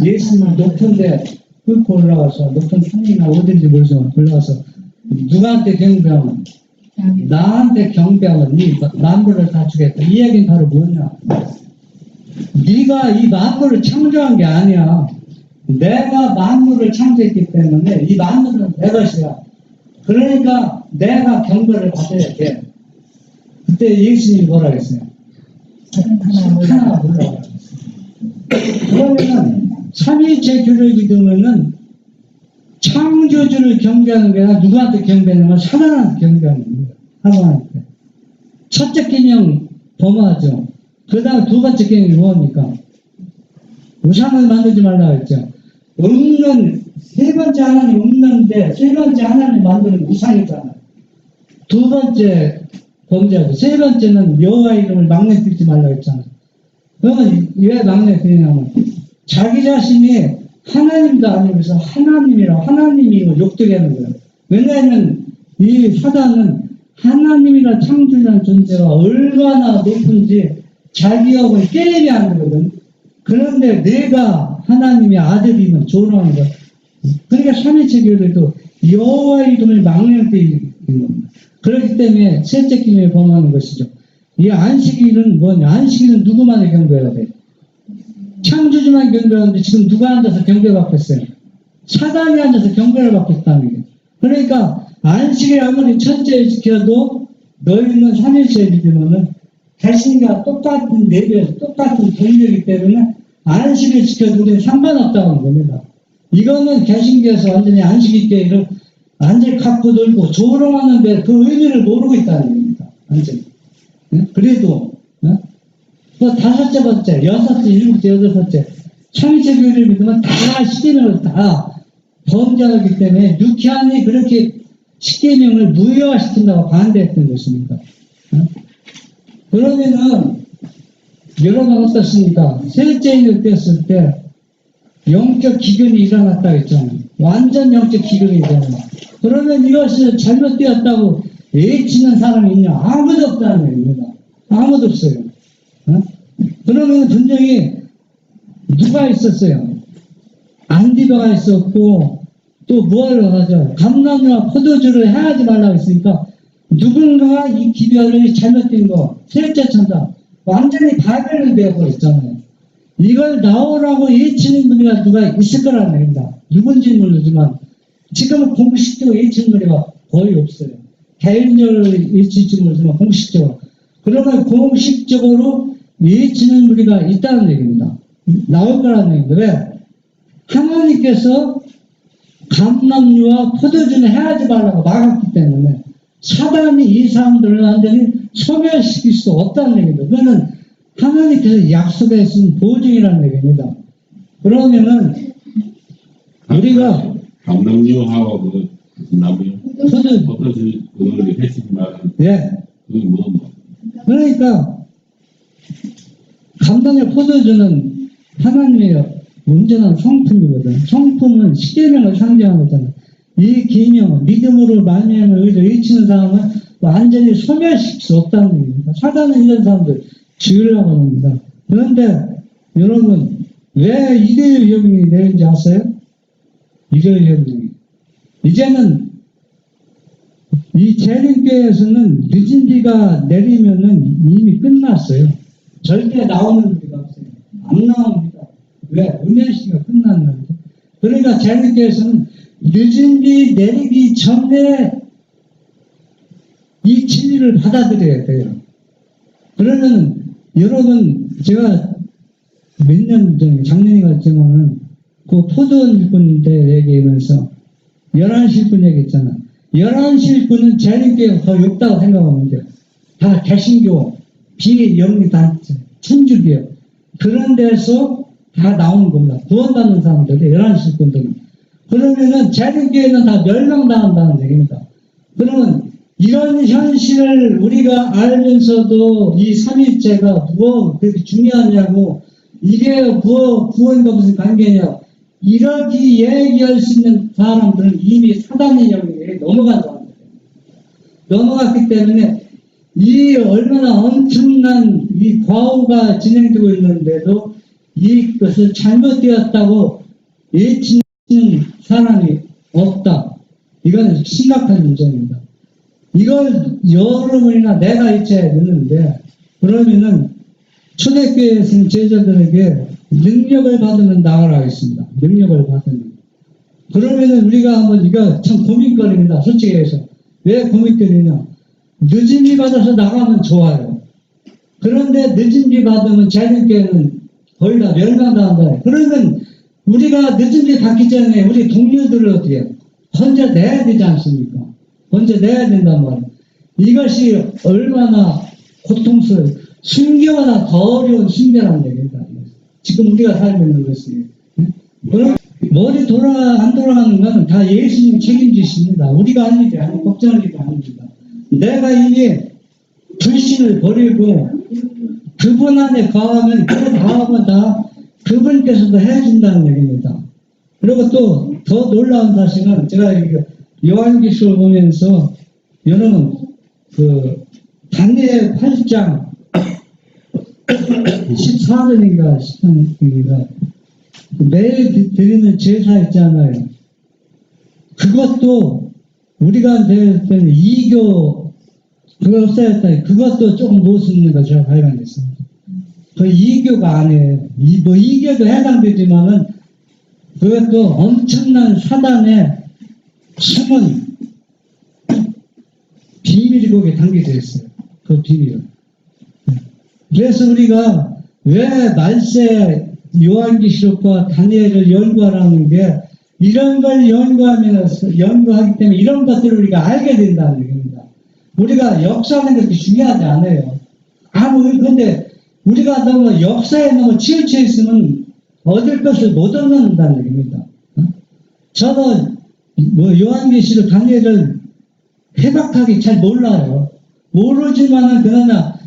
예수님을 높은데 뚫고 올라가서 높은 산이나 어딘지 모르지만 올라가서 누구한테 경배하면 나한테 경배하면 네 만물을 다 주겠다. 이 얘기는 바로 뭐냐? 네가 이 만물을 창조한 게 아니야. 내가 만물을 창조했기 때문에 이 만물은 내 것이야. 그러니까 내가 경배를 받아야 돼. 그때 예수님이 뭐라 했어요? 하나 몰라. 그러면 삼위체 교를 믿으면은 창조주를 경배하는 게 아니라 누구한테 경배하는 건 사단한테 경배하는 겁니다. 하나님한테. 첫째 개념 범하죠. 그 다음 두 번째 개념이 뭡니까? 우상을 만들지 말라고 했죠. 없는, 세 번째 하나님 없는데, 세 번째 하나님 만드는 우상이잖아요. 두 번째 범죄하죠. 세 번째는 여호와 이름을 망례 듣지 말라고 했잖아요. 그러면 왜 망례 듣냐면, 자기 자신이 하나님도 아니면서 하나님이 욕되게 하는 거예요. 왜냐하면 이 사단은 하나님이나 창조자는 존재가 얼마나 높은지 자기하고 게임이 하는 거거든. 그런데 내가 하나님의 아들이면 조롱하는 거야. 그러니까 삼위체 교회도 여호와 이름을 망령되이 있는 겁니다. 그렇기 때문에 셋째 기념에 범하는 것이죠. 이 안식일은 뭐냐? 안식일은 누구만을 경배해야 돼? 창조주만 경배하는데 지금 누가 앉아서 경배받고 있어요? 사단이 앉아서 경배를 받고 있다는 게. 그러니까 안식일 아무리 첫째 지켜도 너희는 삼일째 믿으면은 자신과 똑같은 레벨, 똑같은 동력이기 때문에 안식일 지켜도 우리는 상관없다는 겁니다. 이거는 개신교에서 완전히 안식일계를 완전히 갖고 놀고 조롱하는데 그 의미를 모르고 있다는 겁니다. 완전히. 그래도 또 다섯째 번째, 여섯째, 일곱째, 여덟째 삼위체 교회를 믿으면 다 십계명을 다 범죄하기 때문에 유쾌한이 그렇게 십계명을 무효화시킨다고 반대했던 것입니다. 그러면은 여러분 어떻습니까? 셋째 일 됐을 때 영적 기근이 일어났다고 했잖아요. 완전 영적 기근이 일어나요. 그러면 이것이 잘못되었다고 외치는 사람이 있냐? 아무도 없다는 얘기입니다. 아무도 없어요. 그러면 분명히 누가 있었어요? 안디바가 있었고 또 뭘 하죠? 감람류와 포도주를 해하지 말라고 했으니까 누군가가 이 기별을 잘못된 거 셋째 천사 완전히 파괴를 되어버렸잖아요. 이걸 나오라고 외치는 분이 누가 있을 거라는 얘기입니다. 누군지는 모르지만 지금은 공식적으로 외치는 분이가 거의 없어요. 개인적으로 외칠지 모르지만 공식적으로. 그러면 공식적으로 외치는 무리가 있다는 얘기입니다. 나올 거라는 얘기입니다. 왜? 하나님께서 감람류와 포도주는 해하지 말라고 막았기 때문에 사단이 이 사람들을 완전히 소멸시킬 수 없다는 얘기입니다. 그거는 하나님께서 약속하신 보증이라는 얘기입니다. 그러면은 우리가 감람류하고 그 나무요 포도주 그걸 해치지 말라는 예. 그게 무슨 뭐? 그러니까 감람류 포도주는 하나님의 온전한 성품이거든. 성품은 십계명을 상징하는 거잖아. 이 계명은 믿음으로 말미암아 의지로 외치는 사람은 완전히 소멸시킬 수 없다는 얘기입니다. 사단은 이런 사람들 죽이려고 합니다. 그런데 여러분 왜 이대의 위험이 내린지 아세요? 이대의 위험이 이제는 이 재림교회에서는 늦은 비가 내리면은 이미 끝났어요. 절대 나오는 비가 없어요. 안 나옵니다. 왜? 은혜시가 끝났는데. 그러니까 재림교회에서는 늦은 비 내리기 전에 이 진리를 받아들여야 돼요. 그러면 여러분 제가 몇 년 전에 작년에 갔지만은 그 포도원 일꾼인데 얘기하면서 11시 일꾼 얘기했잖아. 11시 일꾼은 재림교회가 거의 없다고 생각하면 돼요. 다 개신교, 비영리단체, 천주교 그런 데서 다 나오는 겁니다. 구원받는 사람들 11시 일꾼들은. 그러면은 재림교회는 다 멸망당한다는 얘기입니다. 그러면 이런 현실을 우리가 알면서도 이 삼위일체가 뭐 그렇게 중요하냐고 이게 뭐 구원과 무슨 관계냐 이렇게 얘기할 수 있는 사람들은 이미 사단의 영역에 넘어간 사람들 넘어갔기 때문에 이 얼마나 엄청난 이 과오가 진행되고 있는데도 이것을 잘못되었다고 외치는 사람이 없다. 이건 심각한 문제입니다. 이걸 여러분이나 내가 외쳐야 되는데 그러면은 초대교회에서는 제자들에게 능력을 받으면 나가라 하겠습니다. 능력을 받으면. 그러면은 우리가 한번 이거 참 고민거리입니다. 솔직히 해서. 왜 고민거리냐? 늦은 비 받아서 나가면 좋아요. 그런데 늦은 비 받으면 재림교회는 거의 다 멸망당한다. 그러면 우리가 늦은 비 받기 전에 우리 동료들을 어떻게 해요? 혼자 내야 되지 않습니까? 혼자 내야 된단 말이에요. 이것이 얼마나 고통스러워요. 순교보다 더 어려운 순교라는 얘기입니다. 지금 우리가 살고 있는 것이. 그럼 머리 안 돌아가는 건 다 예수님 책임지십니다. 우리가 할 일이 아니고 걱정할 일이 아닙니다. 내가 이미 불신을 버리고 그분 안에 거하면 그 다음은 다 그분께서도 해준다는 얘기입니다. 그리고 또 더 놀라운 사실은 제가 요한계시록을 보면서 여러분 그 다니엘 8장 14절인가 18절인가 매일 드리는 제사 있잖아요. 그것도 우리가 낼 때는 이교 그걸 없애었다. 그것도 조금 못 쓰는 거 제가 발견했습니다. 그 이교가 아니에요. 이교도 해당되지만은 그것도 엄청난 사단의 숨은 비밀이 거기에 담겨져 있어요. 그 비밀. 그래서 우리가 왜 말세 요한계시록과 다니엘을 연구하라는 게 이런 걸 연구하기 때문에 이런 것들을 우리가 알게 된다는 얘기입니다. 우리가 역사는 그렇게 중요하지 않아요. 근데 우리가 너무 역사에 너무 치우쳐 있으면 얻을 것을 못 얻는다는 얘기입니다. 저는 요한계시록 다니엘을 해박하게 잘 몰라요. 모르지만은 그러나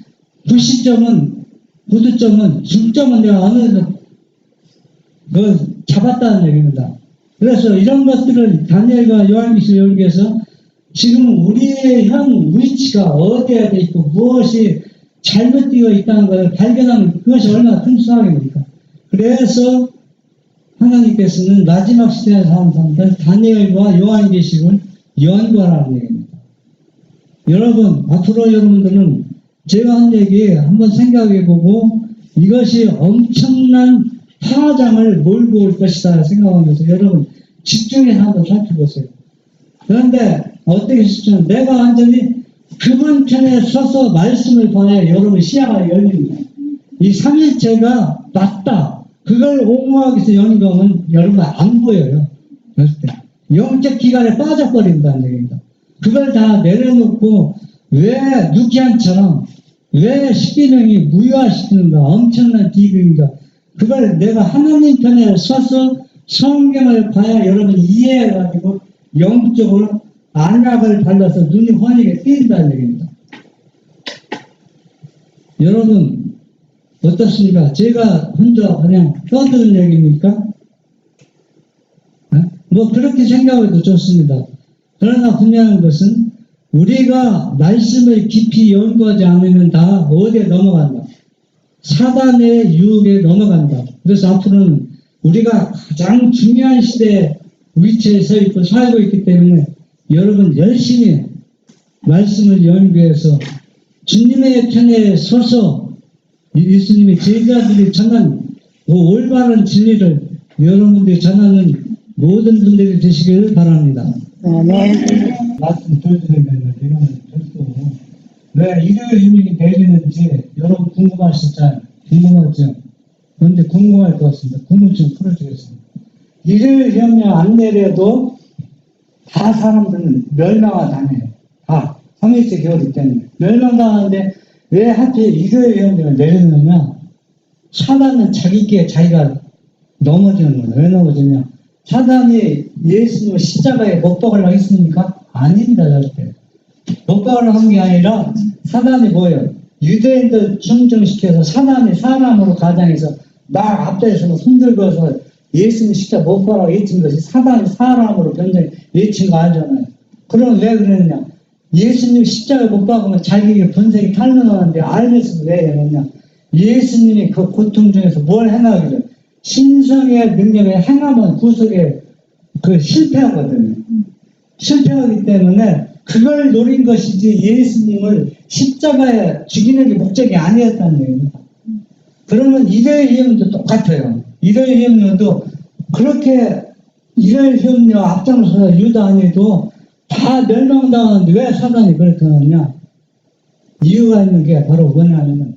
구두점은 중점은 내가 어느 정도 잡았다는 얘기입니다. 그래서 이런 것들을 다니엘과 요한계시록 여기에서 지금 우리의 현 위치가 어디에 돼 있고 무엇이 잘못되어 있다는 것을 발견하면 그것이 얼마나 큰 수확입니까? 그래서 하나님께서는 마지막 시대에 사는 사람들 다니엘과 요한계시록을 연구하라는 얘기입니다. 여러분, 앞으로 여러분들은 제가 한 얘기 한번 생각해보고 이것이 엄청난 파장을 몰고 올 것이다 생각하면서 여러분 집중해서 한번 살펴보세요. 그런데 어떻게 싶으면 내가 완전히 그분 편에 서서 말씀을 봐야 여러분 시야가 열립니다. 이 삼일체가 맞다. 그걸 옹호하기 위해서 연구하면 여러분 안 보여요. 영적 기간에 빠져버린다는 얘기입니다. 그걸 다 내려놓고 왜 누기한처럼 왜 십계명이 무효화시키는가 엄청난 비극인가 그걸 내가 하나님 편에 서서 성경을 봐야 여러분 이해해가지고 영적으로 안약을 발라서 눈이 환하게 띄인다는 얘기입니다. 여러분 어떻습니까? 제가 혼자 그냥 떠드는 얘기입니까? 뭐 그렇게 생각해도 좋습니다. 그러나 분명한 것은 우리가 말씀을 깊이 연구하지 않으면 다 어디에 넘어간다. 사단의 유혹에 넘어간다. 그래서 앞으로는 우리가 가장 중요한 시대에 위치에 서 있고 살고 있기 때문에 여러분 열심히 말씀을 연구해서 주님의 편에 서서 예수님의 제자들이 전한 올바른 진리를 여러분들이 전하는 모든 분들이 되시길 바랍니다. 말씀 들려드리면 이런 별도 왜 일요일 휴일이 내리는지 여러분 궁금하시죠? 궁금하죠? 그런데 궁금할 것 같습니다. 궁금증 풀어주겠습니다. 일요일 협력 안 내려도 다 사람들은 멸망하다네요. 다 삼일째 교리 때문에 멸망당하는데 왜 하필 일요일 협력을 내리느냐? 사단은 자기께 자기가 넘어지는 거예요. 왜 넘어지냐? 사단이 예수님을 십자가에 못 박으려고 했습니까? 아닙니다, 절대. 못 박으려고 한 게 아니라 사단이 뭐예요? 유대인들 충정시켜서 사단이 사람으로 가장해서 막 앞에서 손들고서 예수님 십자가 못 박으라고 외친 것이 사단이 사람으로 변장해 외친 거 알잖아요. 그럼 왜 그러느냐? 예수님 십자가에 못 박으면 자기에게 본색이 탈면하는데 알면서 왜 그러냐? 예수님이 그 고통 중에서 뭘 해나가기를 신성의 능력에 행하면 구속에 실패하거든요. 실패하기 때문에 그걸 노린 것이지 예수님을 십자가에 죽이는 게 목적이 아니었다는 얘기입니다. 그러면 일요일 협력도 똑같아요. 일요일 협력도 그렇게 일요일 협력 앞장서서 유다 아니도 다 멸망당하는데 왜 사단이 그렇게 하느냐? 이유가 있는 게 바로 뭐냐면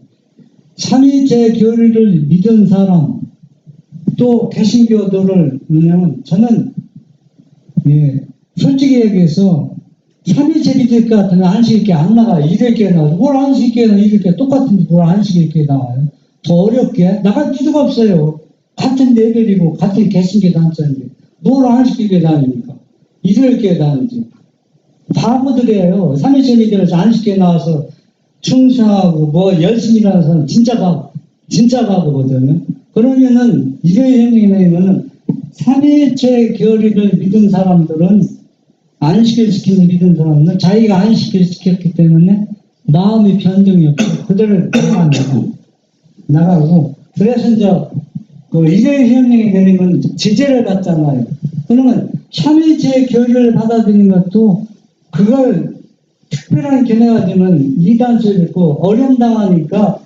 삼위일체 교리를 믿은 사람 또 개신교도를 뭐냐면 저는 솔직히 얘기해서 삼위일체 믿을 것 같으면 안식일께 안 나가요. 일요일께 나와요. 뭘 안식일께는 일요일께 똑같은데 뭘 안식일께 나와요. 더 어렵게 나갈 필요가 없어요. 같은 레벨이고 같은 개신교 단체인데 뭘 안식일께 다닙니까? 일요일께 다니지. 바보들이에요. 삼위일체 믿으면서 안식일에 나와서 충성하고 뭐 열심히 일하는 사람 진짜 바보거든요. 그러면은 일요일 협력이면은 삼위일체 삼일체 교리를 믿은 사람들은, 안식일 시키는 믿은 사람은 자기가 안식일 시켰기 때문에 마음이 변동이 없고 그대로 나가고, 그래서 이제 그 일요일 현명이 되는 건 제재를 받잖아요. 그러면 삼일체 교리를 받아들이는 것도 그걸 특별한 견해가 되면 이단소리 듣고 어려움 당하니까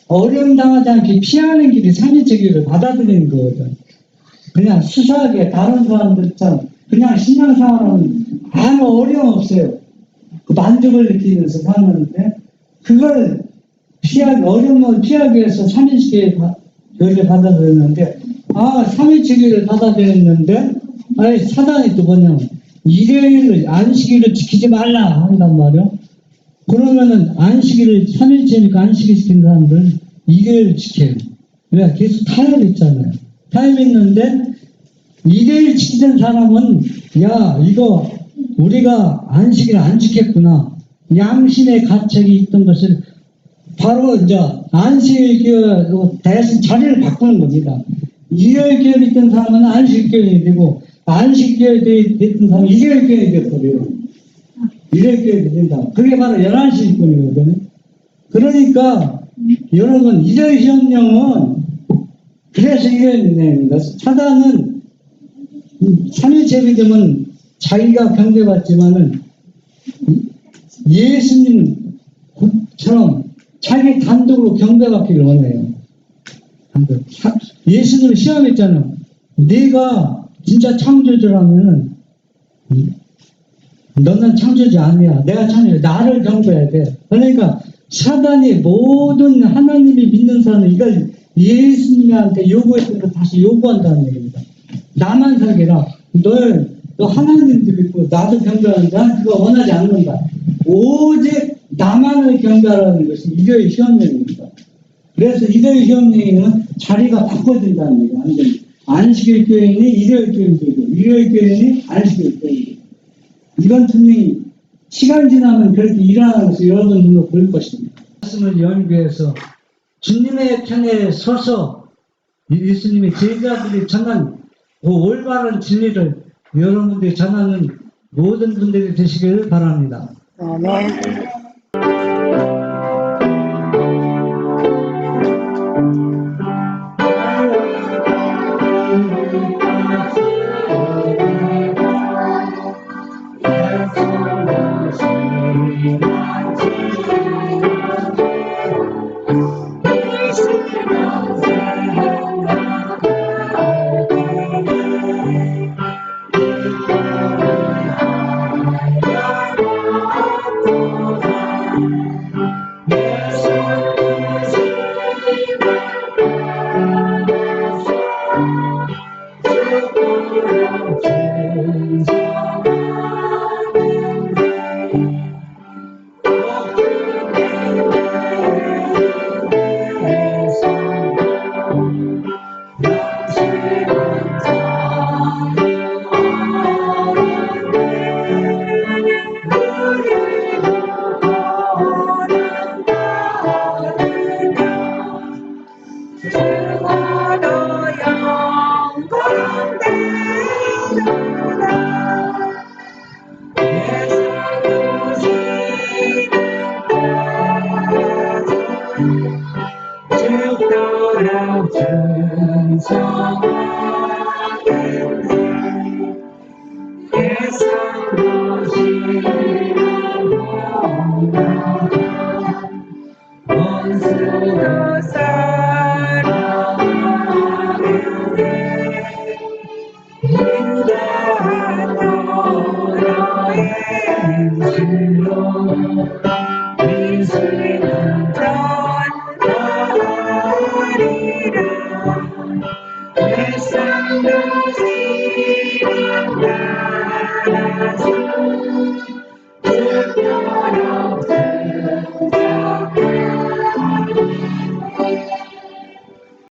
어려움 당하지 않게 피하는 길이 삼일체 교리를 받아들이는 거거든. 그냥 수사하게 다른 사람들처럼 그냥 신앙생활은 아무 어려움 없어요. 그 만족을 느끼면서 사는데, 그걸 어려움을 피하기 위해서 삼일체 교리를 받아들였는데, 삼일체 교리를 받아들였는데, 사단이 또 뭐냐면 일요일을 안식일을 지키지 말라 한단 말이야. 그러면은 안식일을 삼일체니까 안식일 시킨 사람들은 일요일을 지켜요. 왜? 계속 타협 있잖아요. 타협 있는데 일요일 지키던 사람은 이거 우리가 안식일을 안 지켰구나, 양심의 가책이 있던 것을 바로 이제 안식일 대신 자리를 바꾸는 겁니다. 일요일 교회 있던 사람은 안식일 교회이 되고, 안식일 교회 있던 사람은 일요일 교회이 되어버려요. 일요일 교회가 된다. 그게 바로 11시 일꾼이거든요. 그러니까 여러분, 일요일 현명은 그래서 일요일입니다. 사단은 삼일체 믿으면 자기가 경배받지만은 예수님처럼 자기 단독으로 경배받기를 원해요. 예수님 시험했잖아. 네가 진짜 창조주라면은 너는 창조주 아니야. 내가 창조주. 나를 경배해야 돼. 그러니까 사단이 모든 하나님이 믿는 사람은 이걸 예수님한테 요구했던 거 다시 요구한다는 얘기입니다. 나만 살게라. 너 하나님도 믿고 나도 경배하는데 그거 원하지 않는다. 오직 나만을 경배하라는 것이 일요일 시험령입니다. 그래서 일요일 시험령에는 자리가 바꿔진다는 얘기예요. 완전히. 안식일 교인이 일요일 교인이 되고, 일요일 교인이 안식일 교인이 되고. 이건 분명히 시간 지나면 그렇게 일어나는 것을 여러분 눈으로 볼 것입니다. 말씀을 연구해서 주님의 편에 서서 예수님의 제자들이 전한 그 올바른 진리를 여러분들이 전하는 모든 분들이 되시기를 바랍니다. 아멘. Yes, I'm